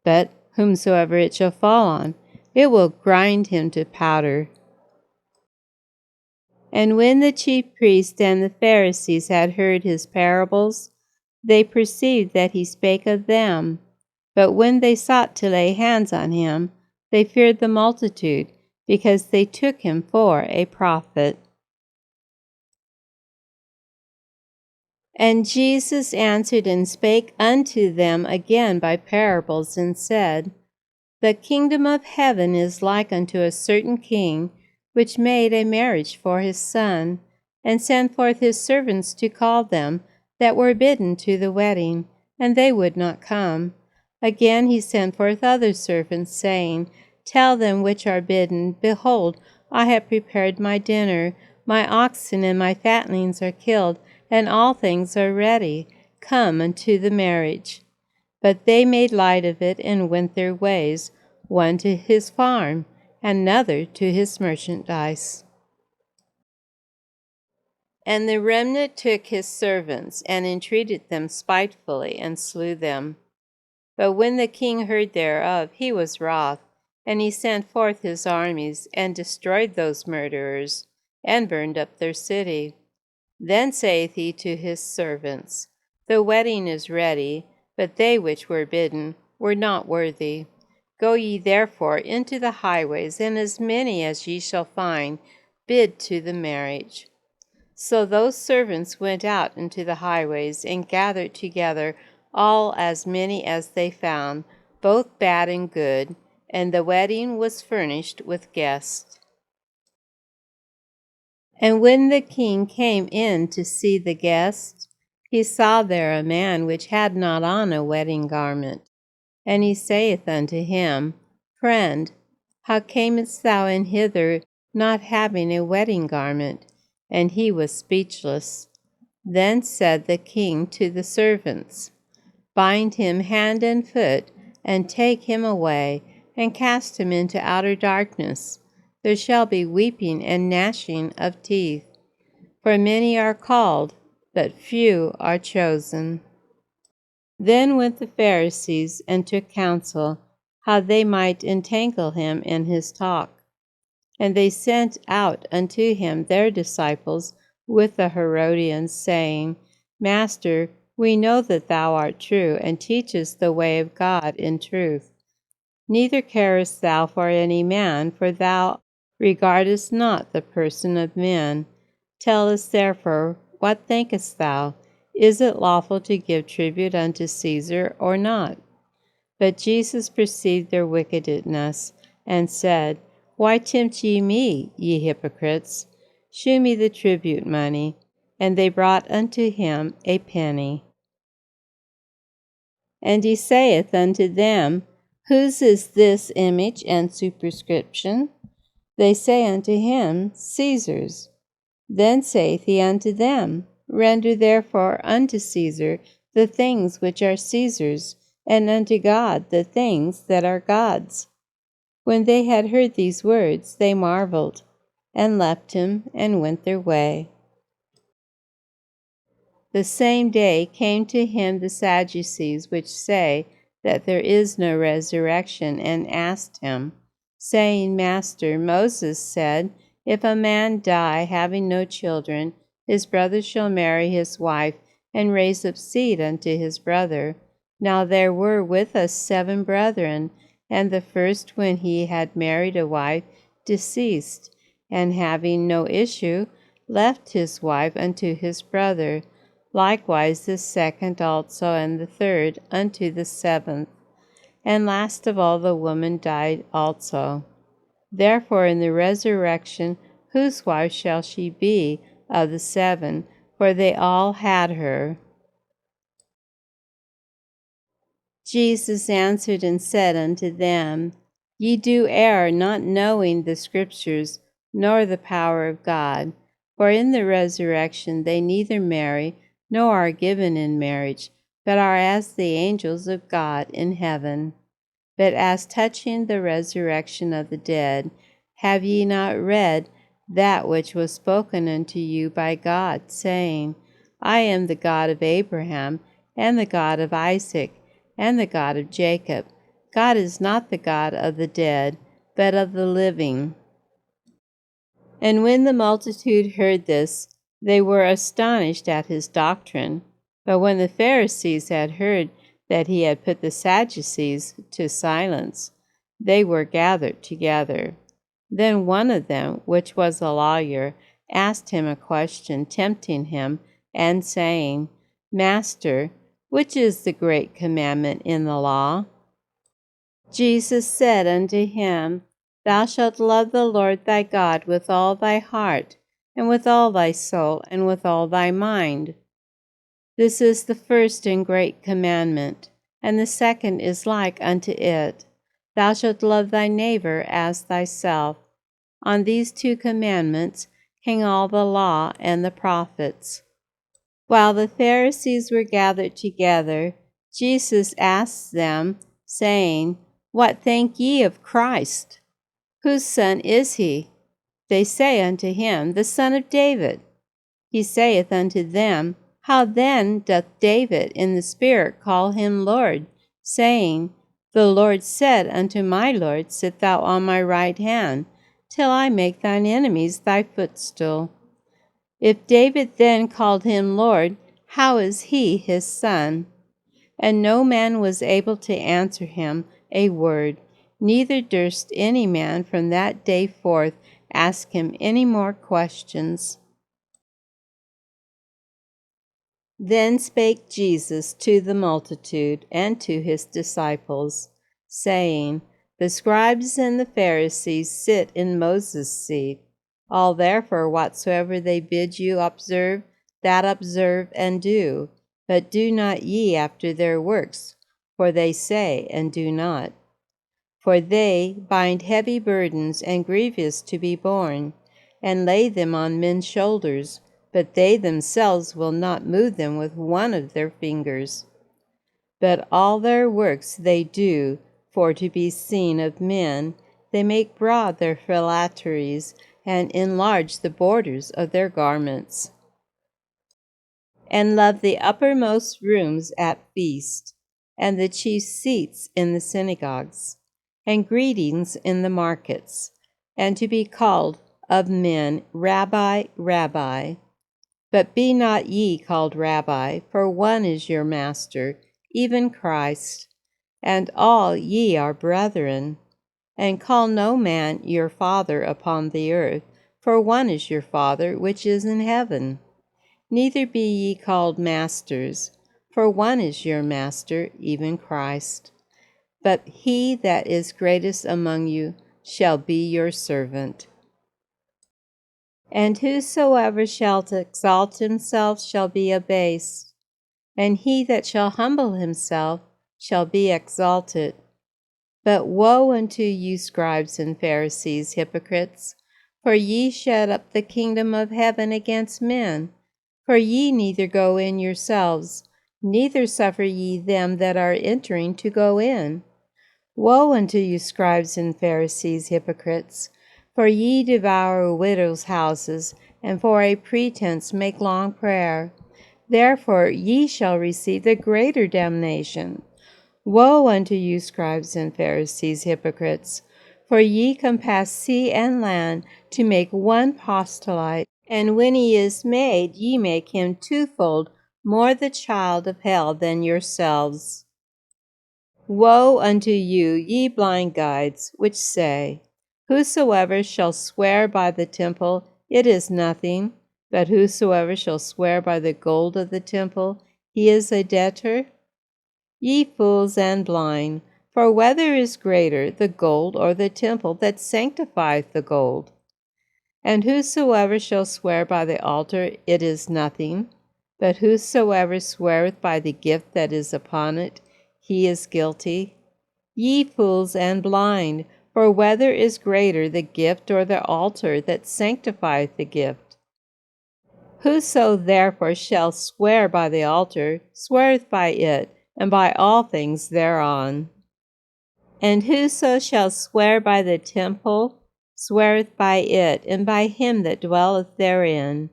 but whomsoever it shall fall on, it will grind him to powder. And when the chief priests and the Pharisees had heard his parables, they perceived that he spake of them. But when they sought to lay hands on him, they feared the multitude, because they took him for a prophet. And Jesus answered and spake unto them again by parables, and said, The kingdom of heaven is like unto a certain king, which made a marriage for his son, and sent forth his servants to call them that were bidden to the wedding, and they would not come. Again he sent forth other servants, saying, Tell them which are bidden, Behold, I have prepared my dinner, my oxen and my fatlings are killed, and all things are ready. Come unto the marriage. But they made light of it, and went their ways, one to his farm, another to his merchandise. And the remnant took his servants, and entreated them spitefully, and slew them. But when the king heard thereof, he was wroth, and he sent forth his armies, and destroyed those murderers, and burned up their city. Then saith he to his servants, The wedding is ready, but they which were bidden were not worthy. Go ye therefore into the highways, and as many as ye shall find, bid to the marriage. So those servants went out into the highways, and gathered together all as many as they found, both bad and good, and the wedding was furnished with guests. And when the king came in to see the guests, he saw there a man which had not on a wedding garment. And he saith unto him, Friend, how camest thou in hither, not having a wedding garment? And he was speechless. Then said the king to the servants, Bind him hand and foot, and take him away, and cast him into outer darkness. There shall be weeping and gnashing of teeth. For many are called, but few are chosen. Then went the Pharisees and took counsel, how they might entangle him in his talk. And they sent out unto him their disciples with the Herodians, saying, Master, we know that thou art true, and teachest the way of God in truth. Neither carest thou for any man, for thou regardest not the person of men. Tell us therefore, what thinkest thou? Is it lawful to give tribute unto Caesar or not? But Jesus perceived their wickedness, and said, Why tempt ye me, ye hypocrites? Shew me the tribute money. And they brought unto him a penny. And he saith unto them, Whose is this image and superscription? They say unto him, Caesar's. Then saith he unto them, Render therefore unto Caesar the things which are Caesar's, and unto God the things that are God's. When they had heard these words, they marveled, and left him, and went their way. The same day came to him the Sadducees, which say that there is no resurrection, and asked him, saying, Master, Moses said, If a man die having no children, his brother shall marry his wife, and raise up seed unto his brother. Now there were with us 7 brethren, and the first, when he had married a wife, deceased, and having no issue, left his wife unto his brother. Likewise the second also, and the third unto the 7th. And last of all the woman died also. Therefore in the resurrection whose wife shall she be of the 7? For they all had her. Jesus answered and said unto them, Ye do err, not knowing the Scriptures, nor the power of God. For in the resurrection they neither marry, nor are given in marriage, but are as the angels of God in heaven. But as touching the resurrection of the dead, have ye not read that which was spoken unto you by God, saying, I am the God of Abraham, and the God of Isaac, and the God of Jacob? God is not the God of the dead, but of the living. And when the multitude heard this, they were astonished at his doctrine. But when the Pharisees had heard that he had put the Sadducees to silence, they were gathered together. Then one of them, which was a lawyer, asked him a question, tempting him, and saying, Master, which is the great commandment in the law? Jesus said unto him, Thou shalt love the Lord thy God with all thy heart, and with all thy soul, and with all thy mind. This is the first and great commandment, and the second is like unto it. Thou shalt love thy neighbor as thyself. On these two commandments hang all the law and the prophets. While the Pharisees were gathered together, Jesus asked them, saying, What think ye of Christ? Whose son is he? They say unto him, The son of David. He saith unto them, How then doth David in the Spirit call him Lord, saying, The Lord said unto my Lord, Sit thou on my right hand, till I make thine enemies thy footstool. If David then called him Lord, how is he his son? And no man was able to answer him a word, neither durst any man from that day forth ask him any more questions. Then spake Jesus to the multitude and to his disciples, saying, The scribes and the Pharisees sit in Moses' seat. All therefore whatsoever they bid you observe, that observe and do, but do not ye after their works, for they say and do not. For they bind heavy burdens and grievous to be borne, and lay them on men's shoulders, but they themselves will not move them with one of their fingers. But all their works they do for to be seen of men. They make broad their phylacteries, and enlarge the borders of their garments, and love the uppermost rooms at feast, and the chief seats in the synagogues, and greetings in the markets, and to be called of men, Rabbi, Rabbi. But be not ye called Rabbi, for one is your Master, even Christ, and all ye are brethren. And call no man your Father upon the earth, for one is your Father which is in heaven. Neither be ye called masters, for one is your Master, even Christ. But he that is greatest among you shall be your servant. And whosoever shall exalt himself shall be abased, and he that shall humble himself shall be exalted. But woe unto you, scribes and Pharisees, hypocrites! For ye shut up the kingdom of heaven against men. For ye neither go in yourselves, neither suffer ye them that are entering to go in. Woe unto you, scribes and Pharisees, hypocrites! For ye devour widows' houses, and for a pretense make long prayer. Therefore ye shall receive the greater damnation. Woe unto you, scribes and Pharisees, hypocrites! For ye compass sea and land to make one proselyte, and when he is made, ye make him twofold more the child of hell than yourselves. Woe unto you, ye blind guides, which say, Whosoever shall swear by the temple, it is nothing, but whosoever shall swear by the gold of the temple, he is a debtor. Ye fools and blind, for whether is greater, the gold or the temple that sanctifieth the gold? And whosoever shall swear by the altar, it is nothing, but whosoever sweareth by the gift that is upon it, he is guilty. Ye fools and blind, for whether is greater, the gift or the altar that sanctifieth the gift? Whoso therefore shall swear by the altar sweareth by it, and by all things thereon. And whoso shall swear by the temple sweareth by it, and by him that dwelleth therein.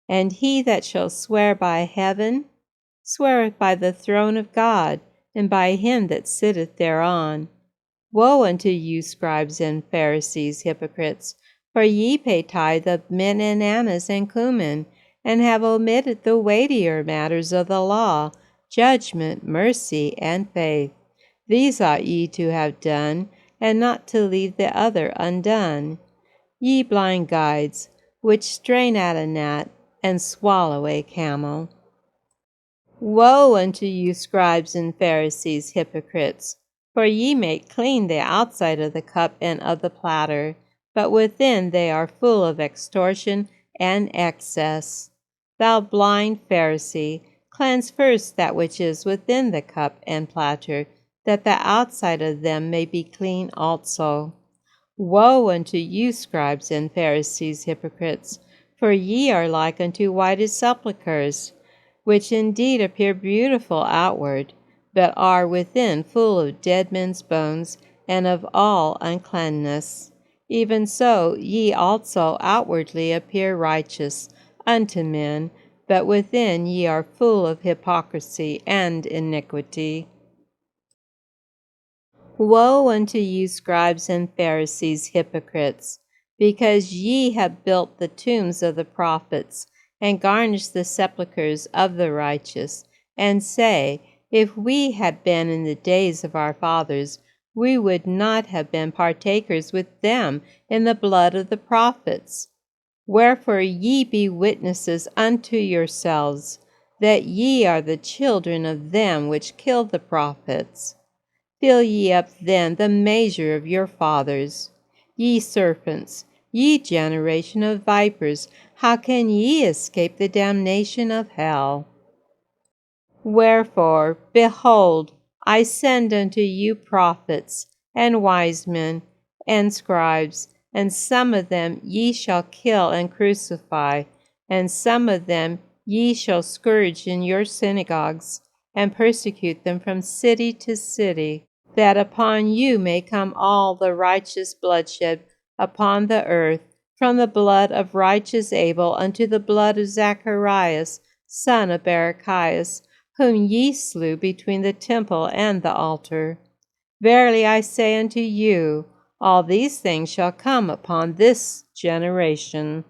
And he that shall swear by heaven sweareth by the throne of God, and by him that sitteth thereon. Woe unto you, scribes and Pharisees, hypocrites! For ye pay tithe of mint and anise and cumin, and have omitted the weightier matters of the law, judgment, mercy, and faith. These ought ye to have done, and not to leave the other undone. Ye blind guides, which strain at a gnat, and swallow a camel. Woe unto you, scribes and Pharisees, hypocrites! For ye make clean the outside of the cup and of the platter, but within they are full of extortion and excess. Thou blind Pharisee, cleanse first that which is within the cup and platter, that the outside of them may be clean also. Woe unto you, scribes and Pharisees, hypocrites! For ye are like unto whited sepulchres, which indeed appear beautiful outward, but are within full of dead men's bones, and of all uncleanness. Even so ye also outwardly appear righteous unto men, but within ye are full of hypocrisy and iniquity. Woe unto you, scribes and Pharisees, hypocrites! Because ye have built the tombs of the prophets, and garnished the sepulchres of the righteous, and say, If we had been in the days of our fathers, we would not have been partakers with them in the blood of the prophets. Wherefore ye be witnesses unto yourselves, that ye are the children of them which killed the prophets. Fill ye up then the measure of your fathers. Ye serpents, ye generation of vipers, how can ye escape the damnation of hell? Wherefore, behold, I send unto you prophets, and wise men, and scribes, and some of them ye shall kill and crucify, and some of them ye shall scourge in your synagogues, and persecute them from city to city, that upon you may come all the righteous bloodshed upon the earth, from the blood of righteous Abel unto the blood of Zacharias, son of Barachias, whom ye slew between the temple and the altar. Verily I say unto you, all these things shall come upon this generation.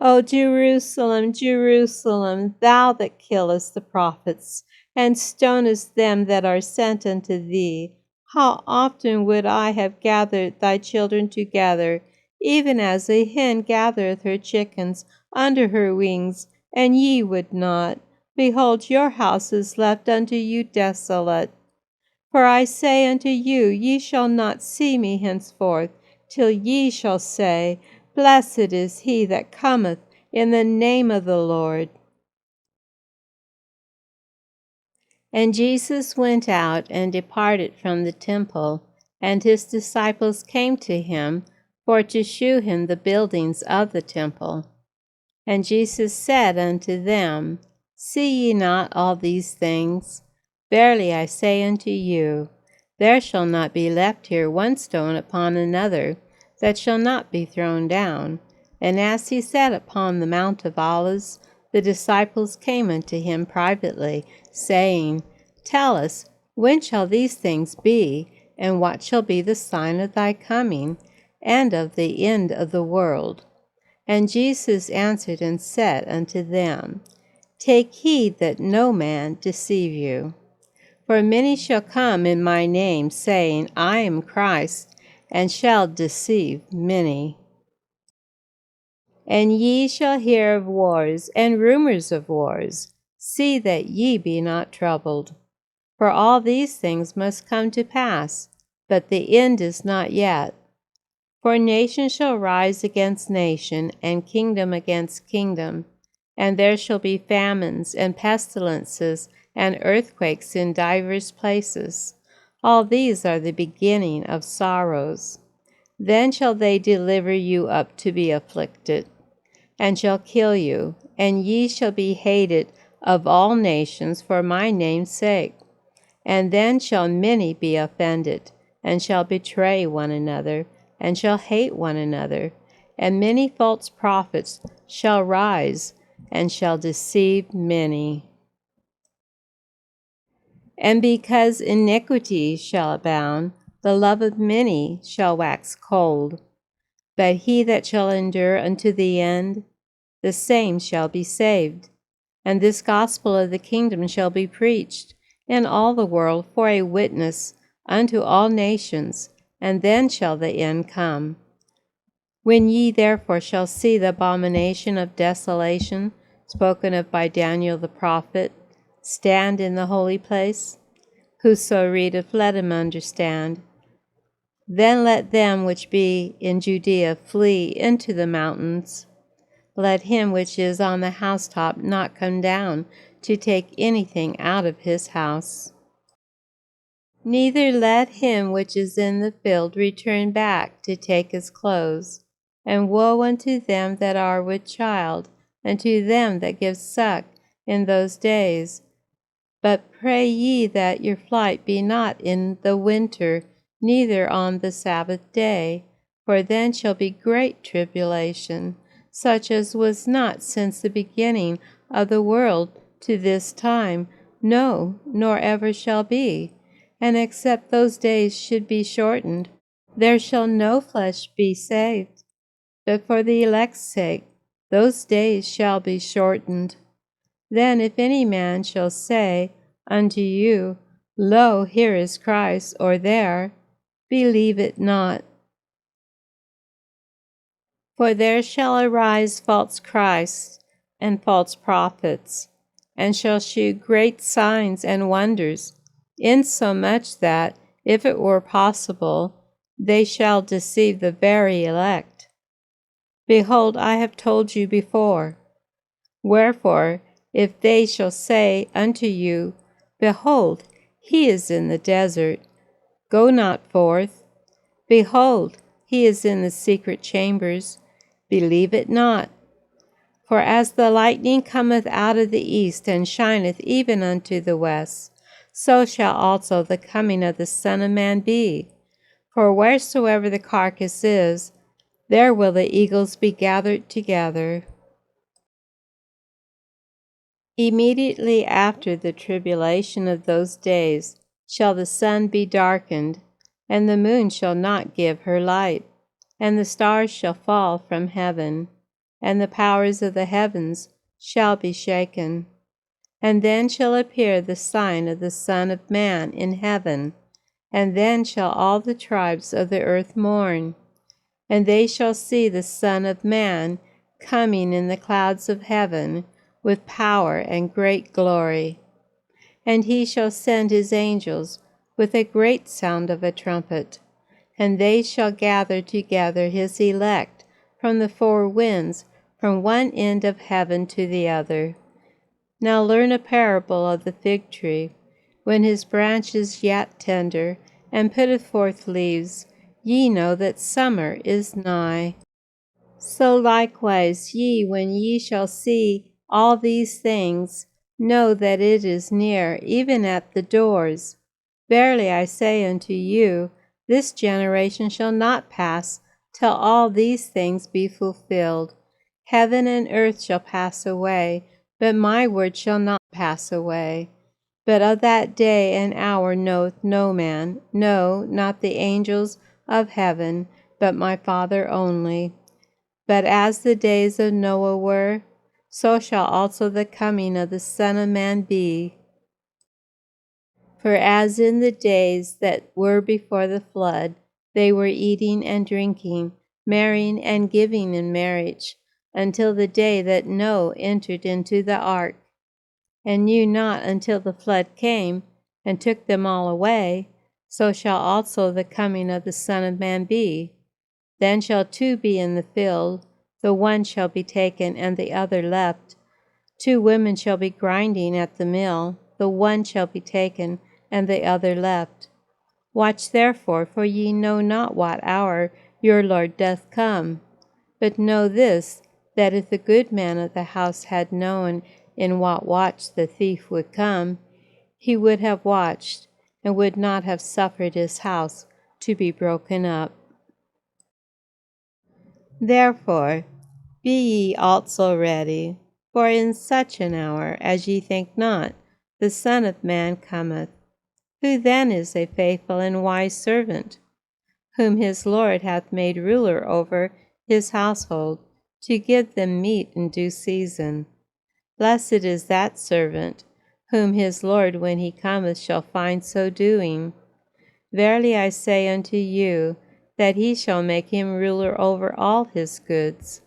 O Jerusalem, Jerusalem, thou that killest the prophets, and stonest them that are sent unto thee, how often would I have gathered thy children together, even as a hen gathereth her chickens under her wings, and ye would not. Behold, your house is left unto you desolate. For I say unto you, ye shall not see me henceforth, till ye shall say, Blessed is he that cometh in the name of the Lord. And Jesus went out and departed from the temple, and his disciples came to him for to shew him the buildings of the temple. And Jesus said unto them, See ye not all these things? Verily I say unto you, there shall not be left here one stone upon another that shall not be thrown down. And as he sat upon the Mount of Olives, the disciples came unto him privately, saying, Tell us, when shall these things be, and what shall be the sign of thy coming, and of the end of the world? And Jesus answered and said unto them, Take heed that no man deceive you. For many shall come in my name, saying, I am Christ, and shall deceive many. And ye shall hear of wars and rumors of wars. See that ye be not troubled. For all these things must come to pass, but the end is not yet. For nation shall rise against nation, and kingdom against kingdom, and there shall be famines and pestilences and earthquakes in divers places. All these are the beginning of sorrows. Then shall they deliver you up to be afflicted, and shall kill you, and ye shall be hated of all nations for my name's sake. And then shall many be offended, and shall betray one another, and shall hate one another. And many false prophets shall rise, and shall deceive many. And because iniquity shall abound, the love of many shall wax cold. But he that shall endure unto the end, the same shall be saved. And this gospel of the kingdom shall be preached in all the world for a witness unto all nations, and then shall the end come. When ye therefore shall see the abomination of desolation, spoken of by Daniel the prophet, stand in the holy place, whoso readeth, let him understand. Then let them which be in Judea flee into the mountains. Let him which is on the housetop not come down to take anything out of his house. Neither let him which is in the field return back to take his clothes. And woe unto them that are with child, and to them that give suck in those days. But pray ye that your flight be not in the winter, neither on the Sabbath day, for then shall be great tribulation, such as was not since the beginning of the world to this time, no, nor ever shall be. And except those days should be shortened, there shall no flesh be saved. But for the elect's sake, those days shall be shortened. Then if any man shall say unto you, Lo, here is Christ, or there, believe it not. For there shall arise false Christs and false prophets, and shall shew great signs and wonders, insomuch that, if it were possible, they shall deceive the very elect. Behold, I have told you before. Wherefore, if they shall say unto you, Behold, he is in the desert, go not forth. Behold, he is in the secret chambers, believe it not. For as the lightning cometh out of the east, and shineth even unto the west, so shall also the coming of the Son of Man be. For wheresoever the carcass is, there will the eagles be gathered together. Immediately after the tribulation of those days shall the sun be darkened, and the moon shall not give her light, and the stars shall fall from heaven, and the powers of the heavens shall be shaken. And then shall appear the sign of the Son of Man in heaven, and then shall all the tribes of the earth mourn. And they shall see the Son of Man coming in the clouds of heaven with power and great glory. And he shall send his angels with a great sound of a trumpet, and they shall gather together his elect from the four winds, from one end of heaven to the other. Now learn a parable of the fig tree. When his branch is yet tender, and putteth forth leaves, ye know that summer is nigh. So likewise ye, when ye shall see all these things, know that it is near, even at the doors. Verily I say unto you, this generation shall not pass till all these things be fulfilled. Heaven and earth shall pass away, but my word shall not pass away. But of that day and hour knoweth no man, no, not the angels of heaven, but my Father only. But as the days of Noah were, so shall also the coming of the Son of Man be. For as in the days that were before the flood, they were eating and drinking, marrying and giving in marriage, until the day that Noah entered into the ark, and knew not until the flood came and took them all away, so shall also the coming of the Son of Man be. Then shall two be in the field, the one shall be taken and the other left. Two women shall be grinding at the mill, the one shall be taken, and the other left. Watch therefore, for ye know not what hour your Lord doth come. But know this, that if the good man of the house had known in what watch the thief would come, he would have watched, and would not have suffered his house to be broken up. Therefore be ye also ready, for in such an hour as ye think not, the Son of Man cometh. Who then is a faithful and wise servant, whom his Lord hath made ruler over his household, to give them meat in due season? Blessed is that servant, whom his Lord when he cometh shall find so doing. Verily I say unto you, that he shall make him ruler over all his goods.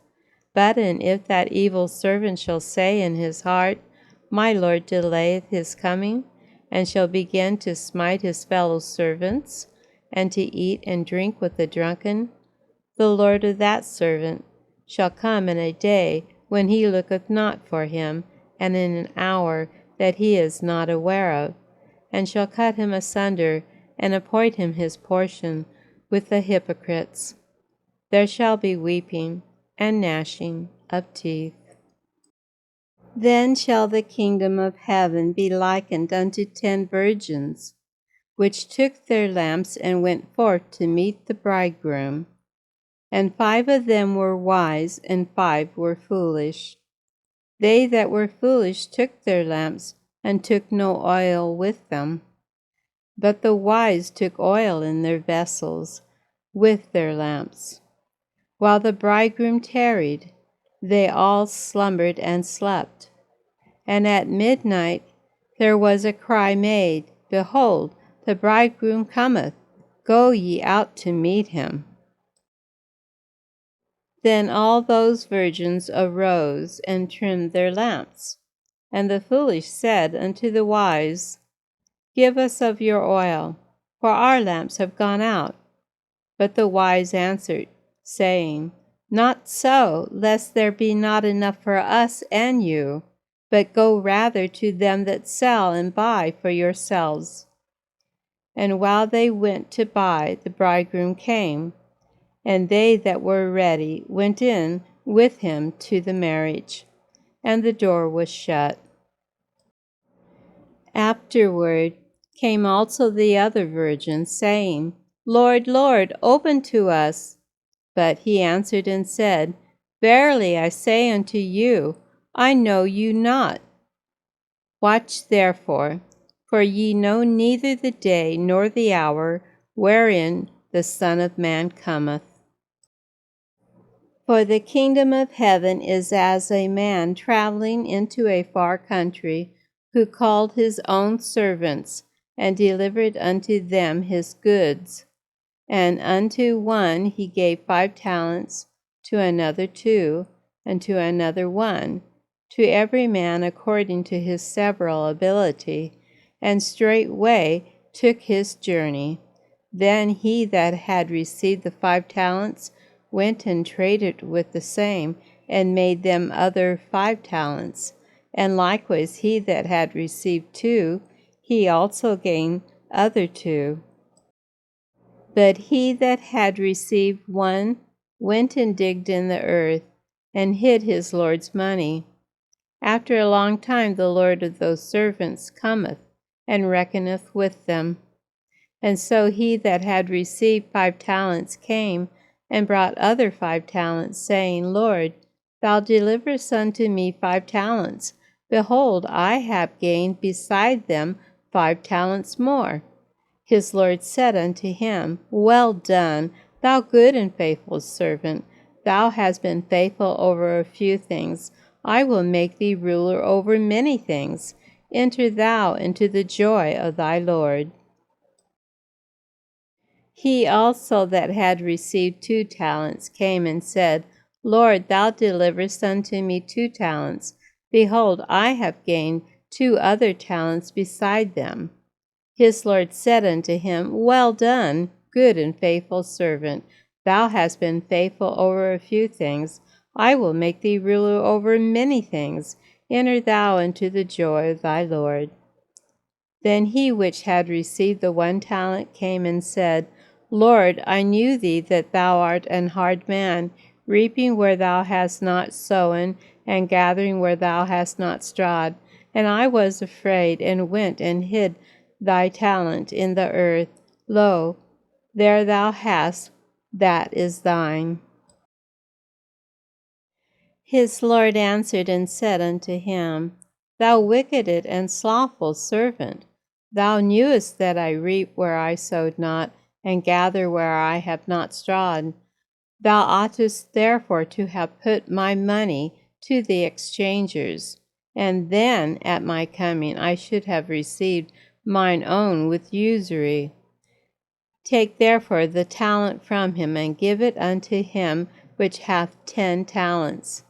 But and if that evil servant shall say in his heart, My Lord delayeth his coming, and shall begin to smite his fellow servants, and to eat and drink with the drunken, the Lord of that servant shall come in a day when he looketh not for him, and in an hour that he is not aware of, and shall cut him asunder, and appoint him his portion with the hypocrites. There shall be weeping and gnashing of teeth. Then shall the kingdom of heaven be likened unto 10 virgins, which took their lamps and went forth to meet the bridegroom. And 5 of them were wise, and 5 were foolish. They that were foolish took their lamps, and took no oil with them. But the wise took oil in their vessels with their lamps. While the bridegroom tarried, they all slumbered and slept. And at midnight there was a cry made, Behold, the bridegroom cometh, go ye out to meet him. Then all those virgins arose and trimmed their lamps. And the foolish said unto the wise, Give us of your oil, for our lamps have gone out. But the wise answered, saying, Not so, lest there be not enough for us and you, but go rather to them that sell and buy for yourselves. And while they went to buy, the bridegroom came, and they that were ready went in with him to the marriage, and the door was shut. Afterward came also the other virgins, saying, Lord, Lord, open to us. But he answered and said, Verily I say unto you, I know you not. Watch therefore, for ye know neither the day nor the hour wherein the Son of Man cometh. For the kingdom of heaven is as a man traveling into a far country, who called his own servants, and delivered unto them his goods. And unto one he gave 5 talents, to another 2, and to another 1, to every man according to his several ability, and straightway took his journey. Then he that had received the 5 talents went and traded with the same, and made them other 5 talents. And likewise he that had received 2, he also gained other 2. But he that had received 1 went and digged in the earth, and hid his Lord's money. After a long time the Lord of those servants cometh, and reckoneth with them. And so he that had received 5 talents came, and brought other 5 talents, saying, Lord, thou deliverest unto me 5 talents. Behold, I have gained beside them 5 talents more. His Lord said unto him, Well done, thou good and faithful servant. Thou hast been faithful over a few things. I will make thee ruler over many things. Enter thou into the joy of thy Lord. He also that had received 2 talents came and said, Lord, thou deliverest unto me 2 talents. Behold, I have gained 2 other talents beside them. His Lord said unto him, Well done, good and faithful servant. Thou hast been faithful over a few things. I will make thee ruler over many things. Enter thou into the joy of thy Lord. Then he which had received the 1 talent came and said, Lord, I knew thee that thou art an hard man, reaping where thou hast not sown, and gathering where thou hast not strawed. And I was afraid, and went and hid thy talent in the earth. Lo, there thou hast, that is thine. His Lord answered and said unto him, Thou wicked and slothful servant, thou knewest that I reap where I sowed not, and gather where I have not strawed. Thou oughtest therefore to have put my money to the exchangers, and then at my coming I should have received mine own with usury. Take therefore the talent from him, and give it unto him which hath 10 talents.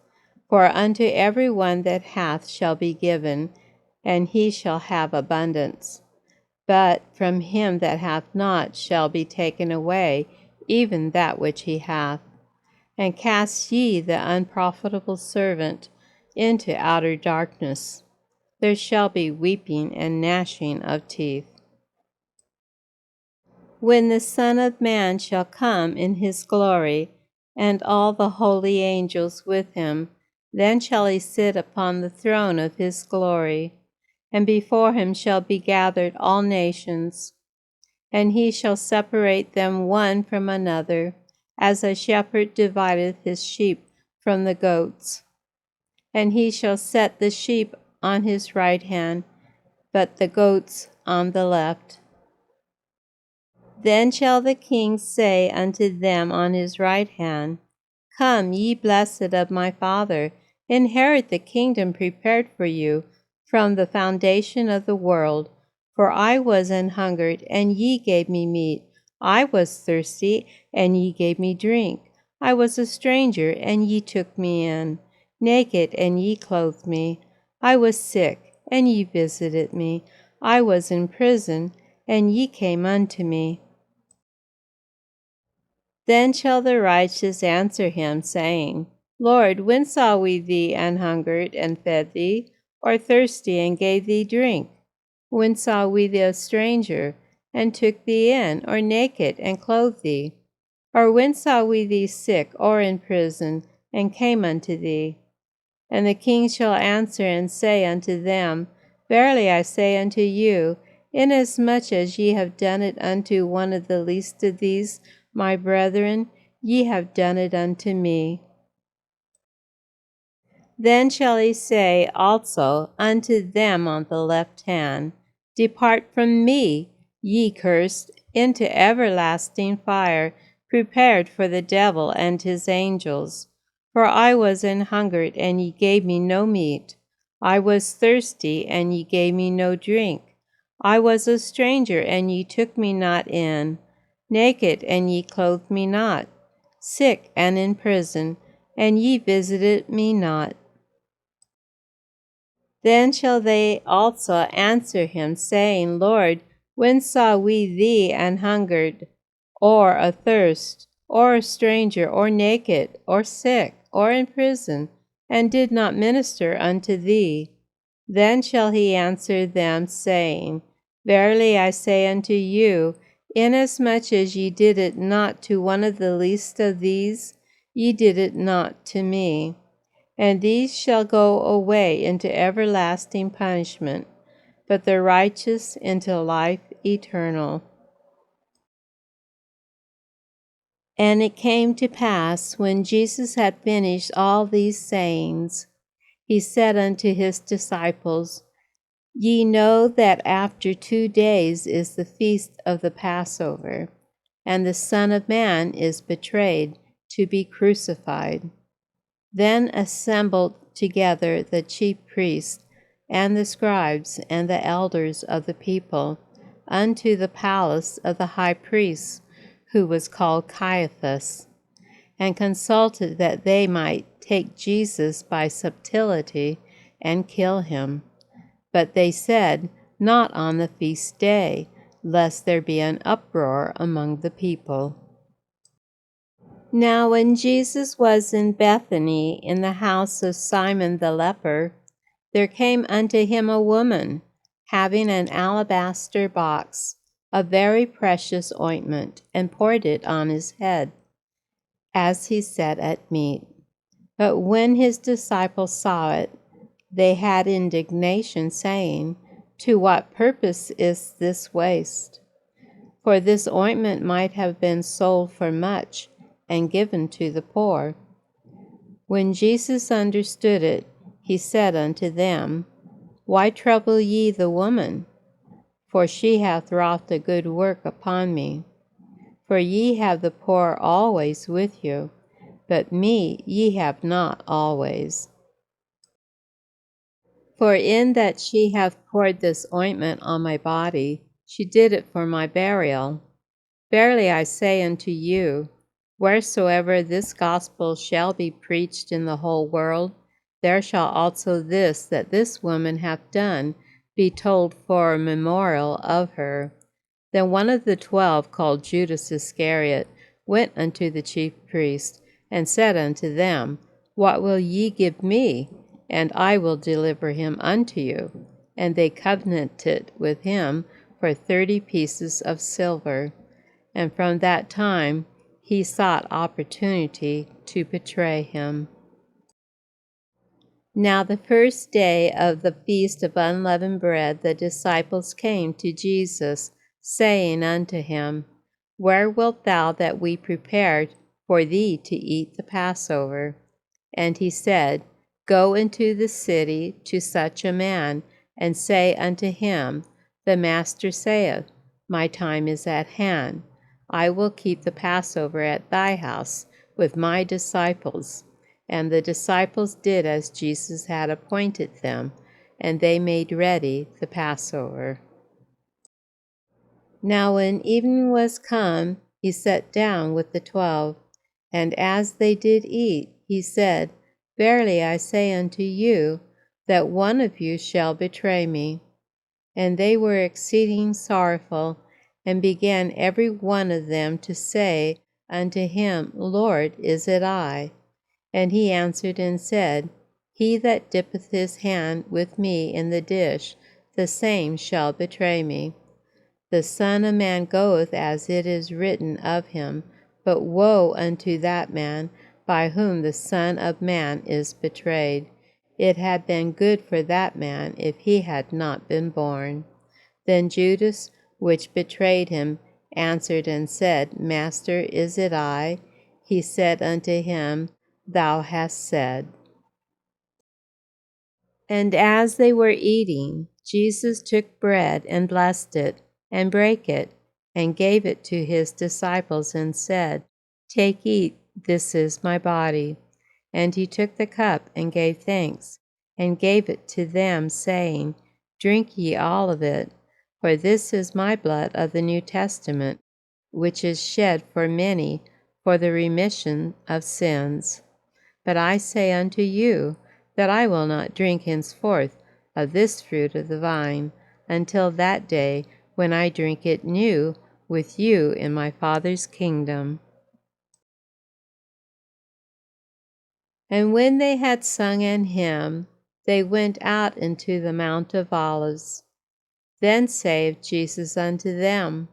For unto every one that hath shall be given, and he shall have abundance. But from him that hath not shall be taken away even that which he hath. And cast ye the unprofitable servant into outer darkness. There shall be weeping and gnashing of teeth. When the Son of Man shall come in his glory, and all the holy angels with him, then shall he sit upon the throne of his glory, and before him shall be gathered all nations. And he shall separate them one from another, as a shepherd divideth his sheep from the goats. And he shall set the sheep on his right hand, but the goats on the left. Then shall the king say unto them on his right hand, Come, ye blessed of my Father, inherit the kingdom prepared for you from the foundation of the world. For I was an hungered, and ye gave me meat. I was thirsty, and ye gave me drink. I was a stranger, and ye took me in. Naked, and ye clothed me. I was sick, and ye visited me. I was in prison, and ye came unto me. Then shall the righteous answer him, saying, Lord, when saw we thee an hungered, and fed thee, or thirsty, and gave thee drink? When saw we thee a stranger, and took thee in, or naked, and clothed thee? Or when saw we thee sick, or in prison, and came unto thee? And the king shall answer and say unto them, Verily I say unto you, inasmuch as ye have done it unto one of the least of these, my brethren, ye have done it unto me. Then shall he say also unto them on the left hand, Depart from me, ye cursed, into everlasting fire, prepared for the devil and his angels. For I was an hungered, and ye gave me no meat. I was thirsty, and ye gave me no drink. I was a stranger, and ye took me not in. Naked, and ye clothed me not. Sick and in prison, and ye visited me not. Then shall they also answer him, saying, Lord, when saw we thee an hungered, or athirst, or a stranger, or naked, or sick, or in prison, and did not minister unto thee? Then shall he answer them, saying, Verily I say unto you, inasmuch as ye did it not to one of the least of these, ye did it not to me. And these shall go away into everlasting punishment, but the righteous into life eternal. And it came to pass, when Jesus had finished all these sayings, he said unto his disciples, Ye know that after 2 days is the feast of the Passover, and the Son of Man is betrayed to be crucified. Then assembled together the chief priests and the scribes and the elders of the people unto the palace of the high priest, who was called Caiaphas, and consulted that they might take Jesus by subtlety and kill him. But they said, Not on the feast day, lest there be an uproar among the people. Now when Jesus was in Bethany in the house of Simon the leper, there came unto him a woman having an alabaster box of very precious ointment, and poured it on his head, as he sat at meat. But when his disciples saw it, they had indignation, saying, "To what purpose is this waste? For this ointment might have been sold for much and given to the poor." When Jesus understood it, he said unto them, "Why trouble ye the woman? For she hath wrought a good work upon me. For ye have the poor always with you, but me ye have not always. For in that she hath poured this ointment on my body, she did it for my burial. Verily I say unto you, wheresoever this gospel shall be preached in the whole world, there shall also this that this woman hath done be told for a memorial of her." Then one of the 12, called Judas Iscariot, went unto the chief priests, and said unto them, "What will ye give me? And I will deliver him unto you." And they covenanted with him for 30 pieces of silver. And from that time he sought opportunity to betray him. Now the first day of the feast of unleavened bread, the disciples came to Jesus, saying unto him, "Where wilt thou that we prepare for thee to eat the Passover?" And he said, "Go into the city to such a man, and say unto him, The Master saith, My time is at hand. I will keep the Passover at thy house with my disciples." And the disciples did as Jesus had appointed them, and they made ready the Passover. Now when evening was come, he sat down with the 12. And as they did eat, he said, "Verily I say unto you, that one of you shall betray me." And they were exceeding sorrowful, and began every one of them to say unto him, "Lord, is it I?" And he answered and said, "He that dippeth his hand with me in the dish, the same shall betray me. The Son of Man goeth as it is written of him, but woe unto that man by whom the Son of Man is betrayed. It had been good for that man if he had not been born." Then Judas, which betrayed him, answered and said, "Master, is it I?" He said unto him, "Thou hast said." And as they were eating, Jesus took bread and blessed it, and brake it, and gave it to his disciples, and said, "Take, eat, this is my body." And he took the cup, and gave thanks, and gave it to them, saying, "Drink ye all of it, for this is my blood of the New Testament, which is shed for many for the remission of sins. But I say unto you, that I will not drink henceforth of this fruit of the vine, until that day when I drink it new with you in my Father's kingdom." And when they had sung an hymn, they went out into the Mount of Olives. Then saith Jesus unto them,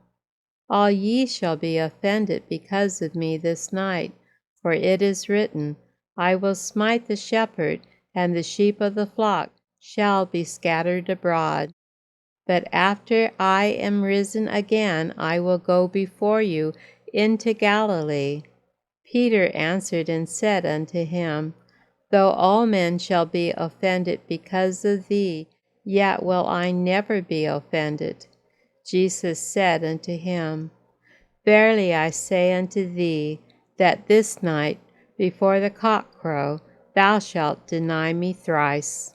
"All ye shall be offended because of me this night, for it is written, I will smite the shepherd, and the sheep of the flock shall be scattered abroad. But after I am risen again, I will go before you into Galilee." Peter answered and said unto him, "Though all men shall be offended because of thee, yet will I never be offended." Jesus said unto him, "Verily I say unto thee, that this night, before the cock crow, thou shalt deny me thrice."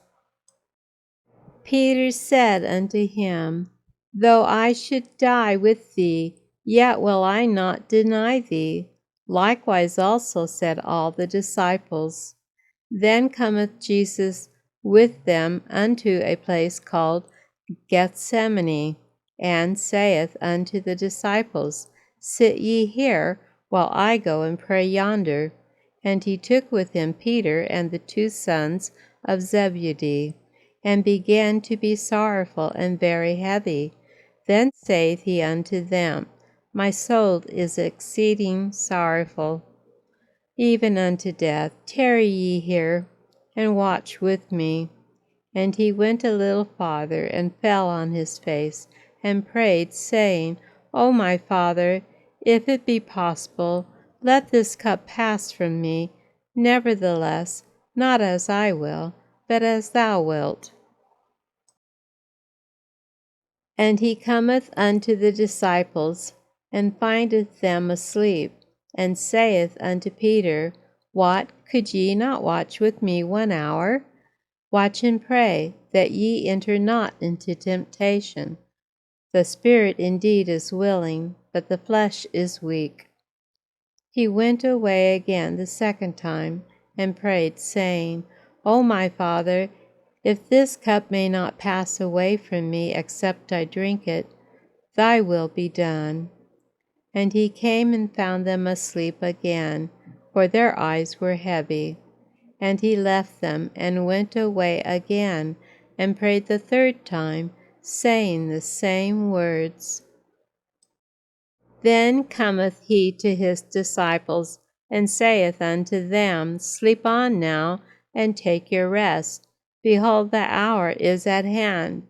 Peter said unto him, "Though I should die with thee, yet will I not deny thee." Likewise also said all the disciples. Then cometh Jesus with them unto a place called Gethsemane, and saith unto the disciples, "Sit ye here, while I go and pray yonder." And he took with him Peter and the 2 sons of Zebedee, and began to be sorrowful and very heavy. Then saith he unto them, My soul is exceeding sorrowful, even unto death. Tarry ye here, and watch with me. And he went a little farther, and fell on his face, and prayed, saying, O my Father, if it be possible, let this cup pass from me. Nevertheless, not as I will, but as thou wilt. And he cometh unto the disciples, and findeth them asleep, and saith unto Peter, What, could ye not watch with me 1 hour? Watch and pray, that ye enter not into temptation. The spirit indeed is willing, but the flesh is weak. He went away again the second time, and prayed, saying, O my Father, if this cup may not pass away from me except I drink it, thy will be done. And he came and found them asleep again, for their eyes were heavy. And he left them, and went away again, and prayed the third time, saying the same words. Then cometh he to his disciples, and saith unto them, Sleep on now, and take your rest. Behold, the hour is at hand,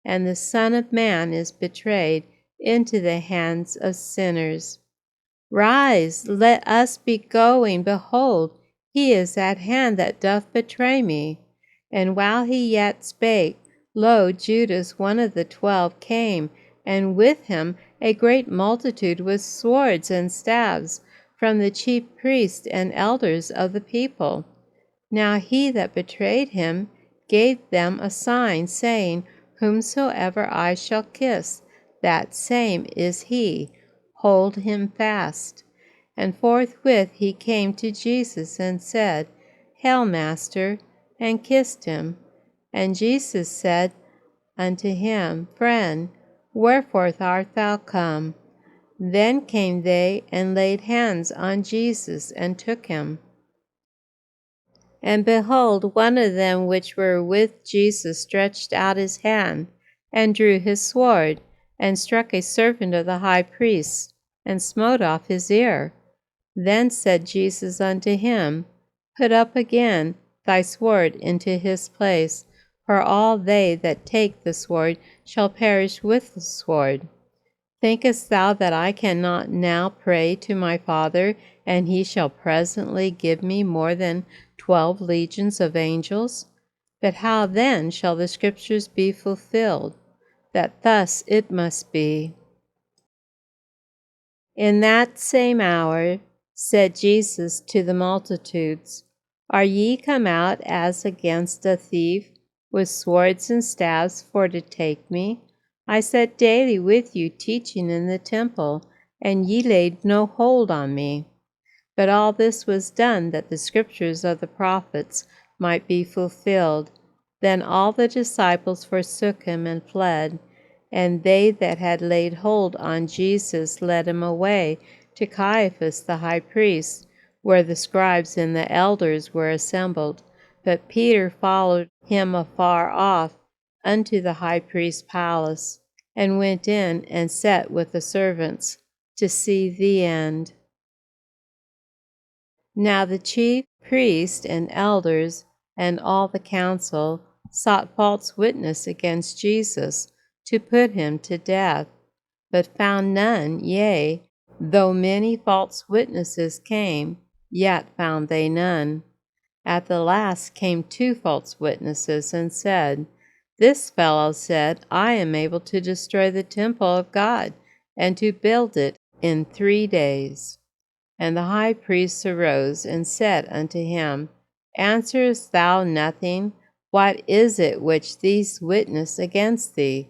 and the Son of Man is betrayed into the hands of sinners. Rise, let us be going. Behold, he is at hand that doth betray me. And while he yet spake, lo, Judas, one of the 12, came, and with him a great multitude with swords and staves, from the chief priests and elders of the people. Now he that betrayed him gave them a sign, saying, Whomsoever I shall kiss, that same is he. Hold him fast. And forthwith he came to Jesus and said, Hail, Master, and kissed him. And Jesus said unto him, Friend, wherefore art thou come? Then came they and laid hands on Jesus and took him. And behold, one of them which were with Jesus stretched out his hand, and drew his sword, and struck a servant of the high priest, and smote off his ear. Then said Jesus unto him, Put up again thy sword into his place, for all they that take the sword shall perish with the sword. Thinkest thou that I cannot now pray to my Father, and he shall presently give me more than 12 legions of angels? But how then shall the Scriptures be fulfilled, that thus it must be? In that same hour said Jesus to the multitudes, Are ye come out as against a thief, with swords and staves for to take me? I sat daily with you teaching in the temple, and ye laid no hold on me. But all this was done that the scriptures of the prophets might be fulfilled. Then all the disciples forsook him and fled, and they that had laid hold on Jesus led him away to Caiaphas the high priest, where the scribes and the elders were assembled. But Peter followed him afar off unto the high priest's palace, and went in and sat with the servants to see the end. Now the chief priests and elders and all the council sought false witness against Jesus to put him to death, but found none. Yea, though many false witnesses came, yet found they none. At the last came 2 false witnesses, and said, This fellow said, I am able to destroy the temple of God, and to build it in 3 days. And the high priest arose and said unto him, Answerest thou nothing? What is it which these witness against thee?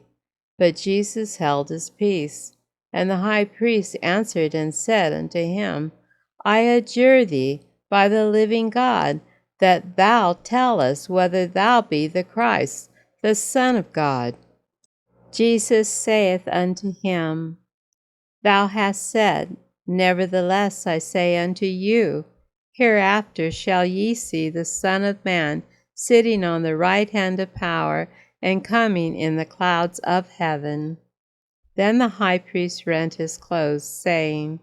But Jesus held his peace. And the high priest answered and said unto him, I adjure thee by the living God, that thou tell us whether thou be the Christ, the Son of God. Jesus saith unto him, Thou hast said, Nevertheless I say unto you, Hereafter shall ye see the Son of Man sitting on the right hand of power, and coming in the clouds of heaven." Then the high priest rent his clothes, saying,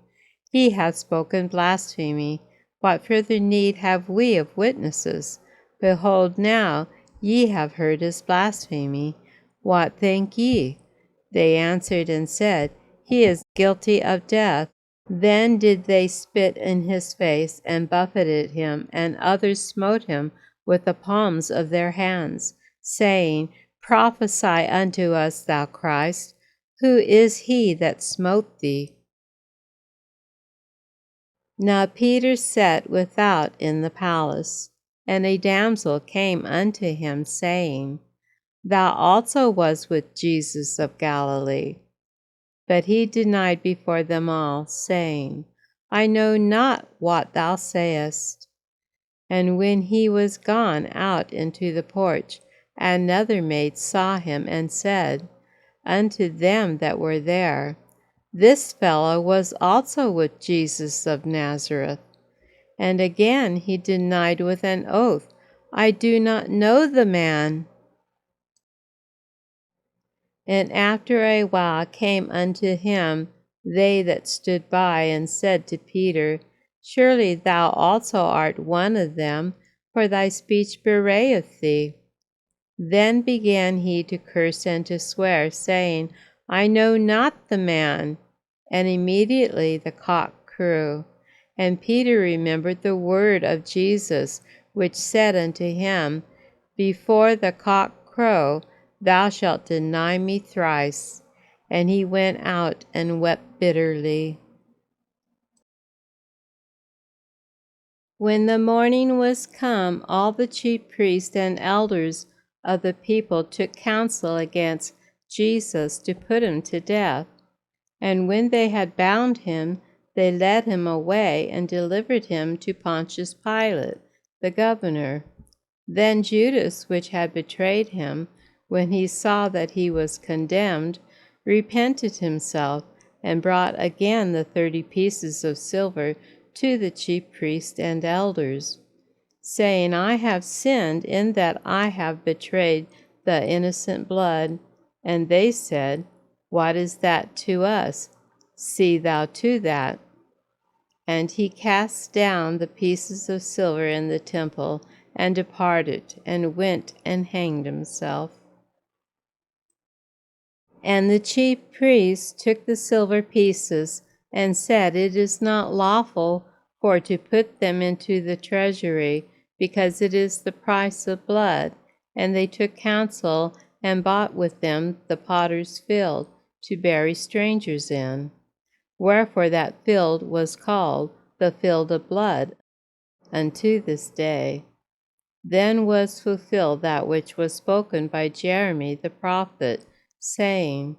"He hath spoken blasphemy. What further need have we of witnesses? Behold, now ye have heard his blasphemy. What think ye?" They answered and said, "He is guilty of death." Then did they spit in his face, and buffeted him, and others smote him with the palms of their hands, saying, "Prophesy unto us, thou Christ. Who is he that smote thee?" Now Peter sat without in the palace, and a damsel came unto him, saying, "Thou also wast with Jesus of Galilee." But he denied before them all, saying, "I know not what thou sayest." And when he was gone out into the porch, another maid saw him, and said unto them that were there, "This fellow was also with Jesus of Nazareth." And again he denied with an oath, "I do not know the man." And after a while came unto him they that stood by, and said to Peter, "Surely thou also art one of them, for thy speech bewrayeth thee." Then began he to curse and to swear, saying, "I know not the man." And immediately the cock crew. And Peter remembered the word of Jesus, which said unto him, "Before the cock crow, thou shalt deny me thrice." And he went out and wept bitterly. When the morning was come, all the chief priests and elders of the people took counsel against Jesus to put him to death. And when they had bound him, they led him away and delivered him to Pontius Pilate, the governor. Then Judas, which had betrayed him, when he saw that he was condemned, repented himself, and brought again the 30 pieces of silver to the chief priests and elders, saying, "I have sinned in that I have betrayed the innocent blood." And they said, "What is that to us? See thou to that." And he cast down the pieces of silver in the temple, and departed, and went and hanged himself. And the chief priests took the silver pieces, and said, "It is not lawful for to put them into the treasury, because it is the price of blood." And they took counsel, and bought with them the potter's field, to bury strangers in. Wherefore that field was called the field of blood unto this day. Then was fulfilled that which was spoken by Jeremy the prophet, saying,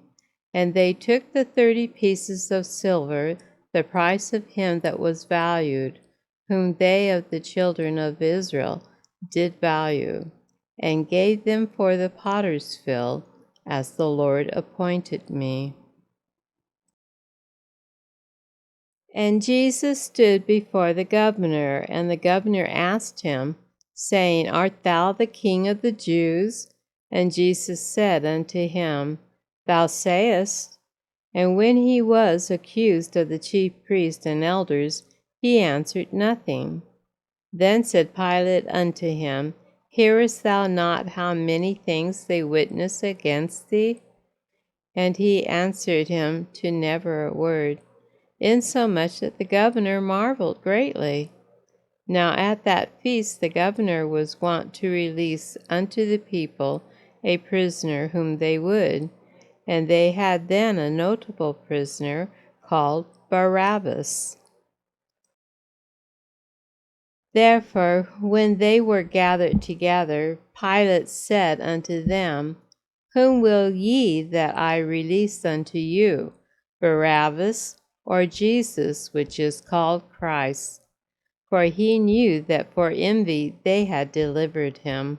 "And they took the 30 pieces of silver, the price of him that was valued, whom they of the children of Israel did value, and gave them for the potter's field, as the Lord appointed me." And Jesus stood before the governor, and the governor asked him, saying, "Art thou the King of the Jews?" And Jesus said unto him, "Thou sayest." And when he was accused of the chief priests and elders, he answered nothing. Then said Pilate unto him, "Hearest thou not how many things they witness against thee?" And he answered him to never a word, insomuch that the governor marveled greatly. Now at that feast the governor was wont to release unto the people a prisoner whom they would, and they had then a notable prisoner called Barabbas. Therefore, when they were gathered together, Pilate said unto them, "Whom will ye that I release unto you, Barabbas, or Jesus, which is called Christ?" For he knew that for envy they had delivered him.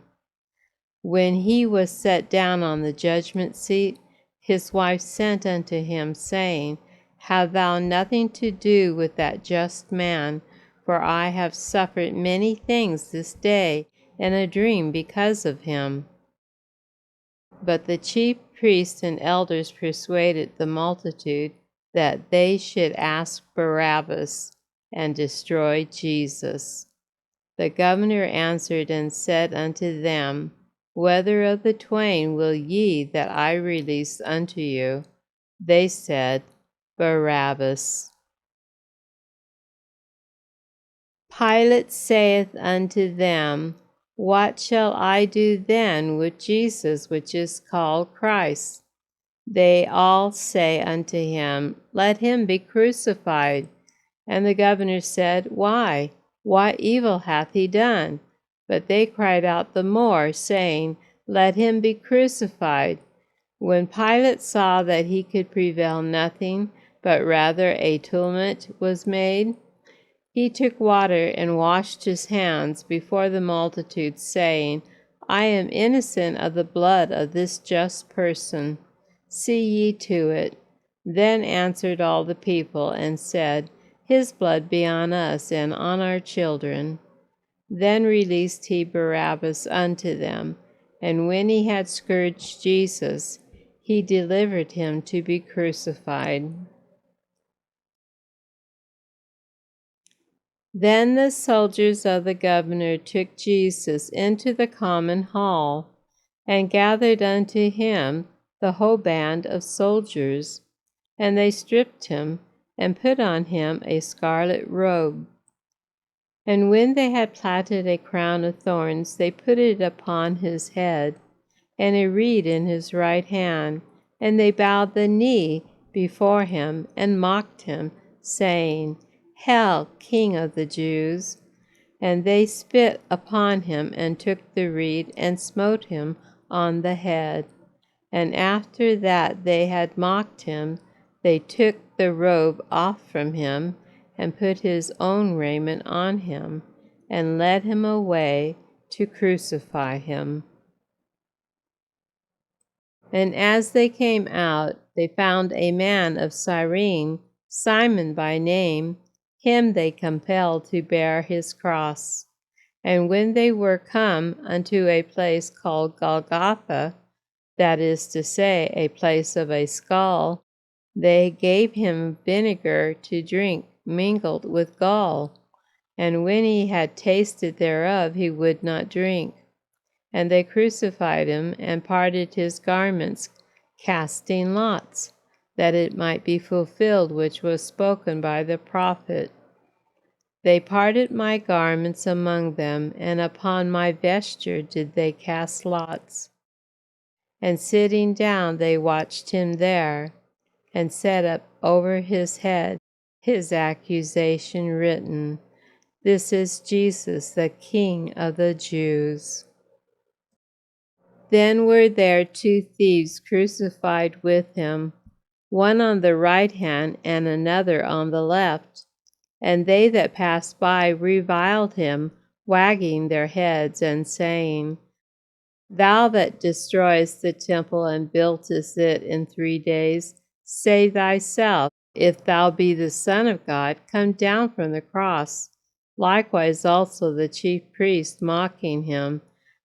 When he was set down on the judgment seat, his wife sent unto him, saying, "Have thou nothing to do with that just man, for I have suffered many things this day in a dream because of him. But the chief priests and elders persuaded the multitude that they should ask Barabbas and destroy Jesus. The governor answered and said unto them, Whether of the twain will ye that I release unto you? They said, Barabbas. Pilate saith unto them, What shall I do then with Jesus, which is called Christ? They all say unto him, Let him be crucified. And the governor said, Why? What evil hath he done? But they cried out the more, saying, Let him be crucified. When Pilate saw that he could prevail nothing, but rather a tumult was made, he took water and washed his hands before the multitude, saying, I am innocent of the blood of this just person. See ye to it. Then answered all the people, and said, His blood be on us and on our children. Then released he Barabbas unto them, and when he had scourged Jesus, he delivered him to be crucified. Then the soldiers of the governor took Jesus into the common hall, and gathered unto him the whole band of soldiers. And they stripped him, and put on him a scarlet robe. And when they had platted a crown of thorns, they put it upon his head, and a reed in his right hand. And they bowed the knee before him, and mocked him, saying, Hail, King of the Jews! And they spit upon him, and took the reed, and smote him on the head. And after that they had mocked him, they took the robe off from him, and put his own raiment on him, and led him away to crucify him. And as they came out, they found a man of Cyrene, Simon by name. Him they compelled to bear his cross. And when they were come unto a place called Golgotha, that is to say, a place of a skull, they gave him vinegar to drink mingled with gall. And when he had tasted thereof, he would not drink. And they crucified him, and parted his garments, casting lots, that it might be fulfilled which was spoken by the prophet. They parted my garments among them, and upon my vesture did they cast lots. And sitting down they watched him there, and set up over his head his accusation written, This is Jesus, the King of the Jews. Then were there 2 thieves crucified with him, one on the right hand and another on the left. And they that passed by reviled him, wagging their heads, and saying, Thou that destroyest the temple and buildest it in 3 days, save thyself. If thou be the Son of God, come down from the cross. Likewise also the chief priests, mocking him,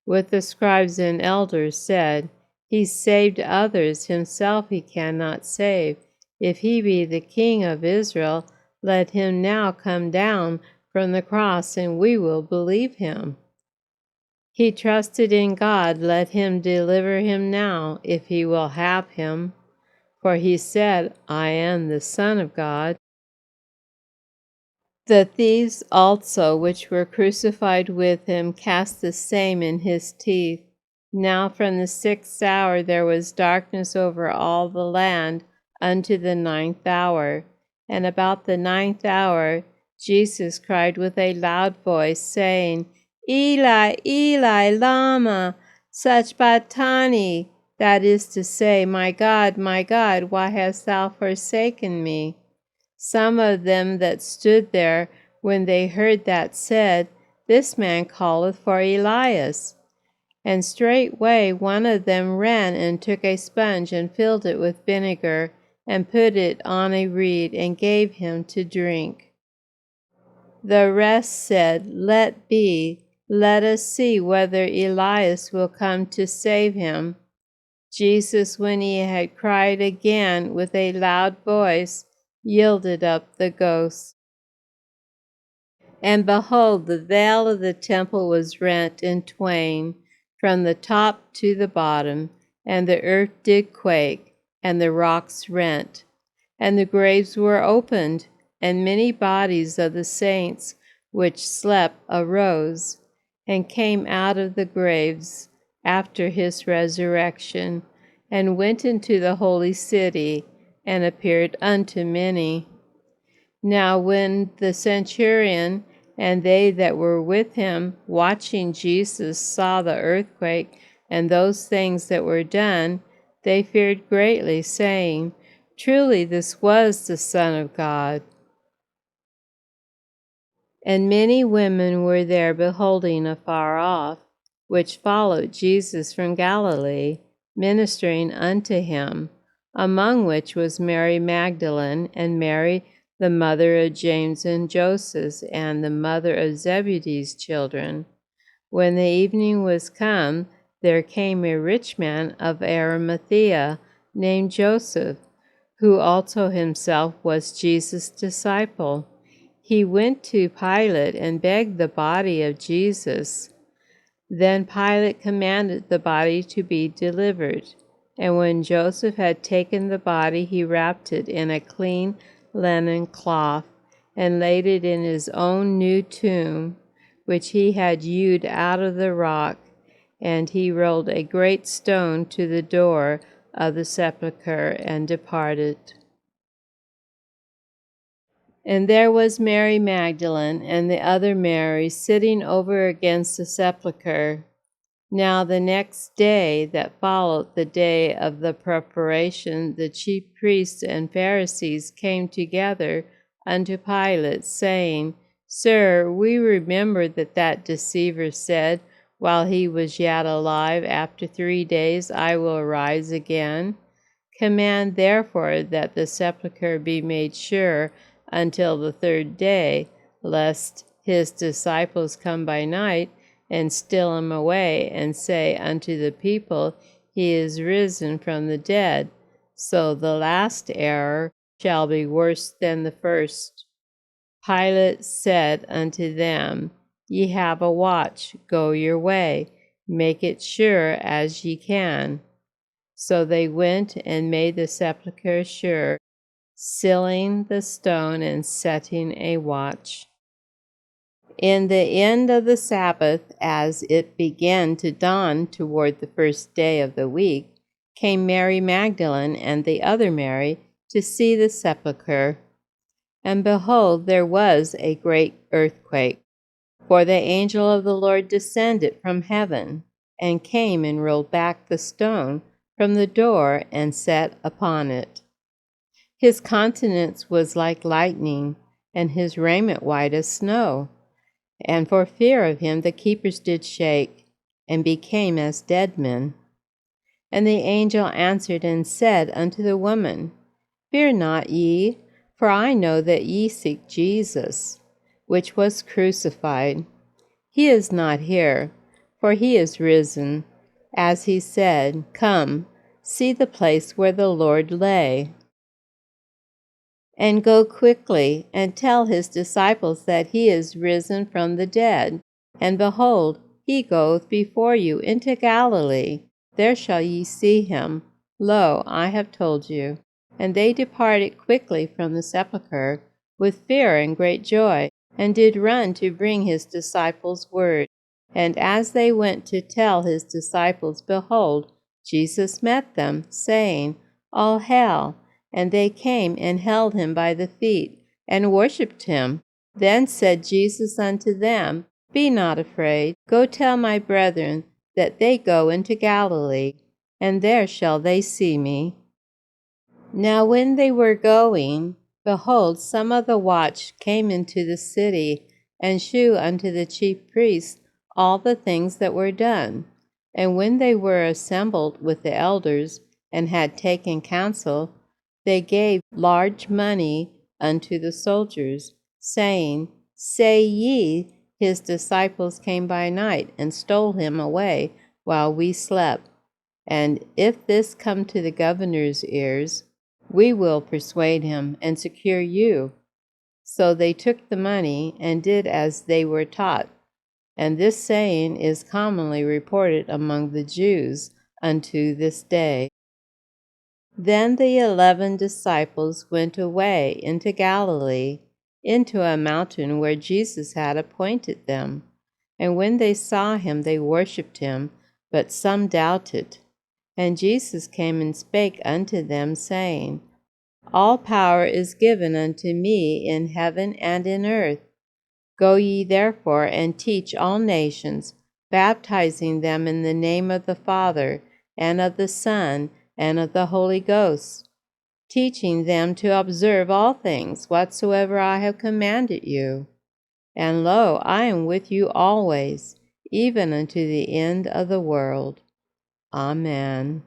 with the scribes and elders, said, He saved others, himself he cannot save. If he be the King of Israel, let him now come down from the cross, and we will believe him. He trusted in God, let him deliver him now, if he will have him. For he said, I am the Son of God. The thieves also, which were crucified with him, cast the same in his teeth. Now from the 6th hour there was darkness over all the land unto the 9th hour. And about the 9th hour Jesus cried with a loud voice, saying, Eli, Eli, lama sabachthani, that is to say, my God, why hast thou forsaken me? Some of them that stood there, when they heard that, said, This man calleth for Elias. And straightway one of them ran and took a sponge, and filled it with vinegar, and put it on a reed, and gave him to drink. The rest said, Let be, Let us see whether Elias will come to save him." Jesus, when he had cried again with a loud voice, yielded up the ghost. And behold, the veil of the temple was rent in twain, from the top to the bottom, and the earth did quake, and the rocks rent, and the graves were opened, and many bodies of the saints which slept arose, and came out of the graves after his resurrection, and went into the holy city, and appeared unto many. Now when the centurion and they that were with him watching Jesus saw the earthquake and those things that were done, they feared greatly, saying, "Truly this was the Son of God." And many women were there beholding afar off, which followed Jesus from Galilee, ministering unto him, among which was Mary Magdalene, and Mary the mother of James and Joseph, and the mother of Zebedee's children. When the evening was come, there came a rich man of Arimathea, named Joseph, who also himself was Jesus' disciple. He went to Pilate and begged the body of Jesus. Then Pilate commanded the body to be delivered. And when Joseph had taken the body, he wrapped it in a clean linen cloth, and laid it in his own new tomb, which he had hewed out of the rock. And he rolled a great stone to the door of the sepulchre, and departed. And there was Mary Magdalene and the other Mary sitting over against the sepulchre. Now the next day that followed the day of the preparation, the chief priests and Pharisees came together unto Pilate, saying, "Sir, we remember that deceiver said, while he was yet alive, after 3 days I will arise again. Command therefore that the sepulchre be made sure until the 3rd day, lest his disciples come by night and steal him away, and say unto the people, He is risen from the dead. So the last error shall be worse than the first." Pilate said unto them, "Ye have a watch, go your way, make it sure as ye can." So they went and made the sepulchre sure, sealing the stone and setting a watch. In the end of the Sabbath, as it began to dawn toward the 1st day of the week, came Mary Magdalene and the other Mary to see the sepulchre. And behold, there was a great earthquake, for the angel of the Lord descended from heaven, and came and rolled back the stone from the door, and sat upon it. His countenance was like lightning, and his raiment white as snow. And for fear of him the keepers did shake, and became as dead men. And the angel answered and said unto the woman, "Fear not ye, for I know that ye seek Jesus, which was crucified. He is not here, for he is risen, as he said. Come, see the place where the Lord lay. And go quickly, and tell his disciples that he is risen from the dead. And behold, he goeth before you into Galilee. There shall ye see him. Lo, I have told you." And they departed quickly from the sepulchre with fear and great joy, and did run to bring his disciples word. And as they went to tell his disciples, behold, Jesus met them, saying, "All hail." And they came and held him by the feet, and worshipped him. Then said Jesus unto them, "Be not afraid. Go tell my brethren that they go into Galilee, and there shall they see me." Now when they were going, behold, some of the watch came into the city, and shew unto the chief priests all the things that were done. And when they were assembled with the elders, and had taken counsel, they gave large money unto the soldiers, saying, "Say ye his disciples came by night and stole him away while we slept. And if this come to the governor's ears, we will persuade him and secure you." So they took the money and did as they were taught. And this saying is commonly reported among the Jews unto this day. Then the 11 disciples went away into Galilee, into a mountain where Jesus had appointed them. And when they saw him, they worshipped him, but some doubted. And Jesus came and spake unto them, saying, "All power is given unto me in heaven and in earth. Go ye therefore and teach all nations, baptizing them in the name of the Father, and of the Son, and of the Holy Ghost, teaching them to observe all things whatsoever I have commanded you. And lo, I am with you always, even unto the end of the world." Amen.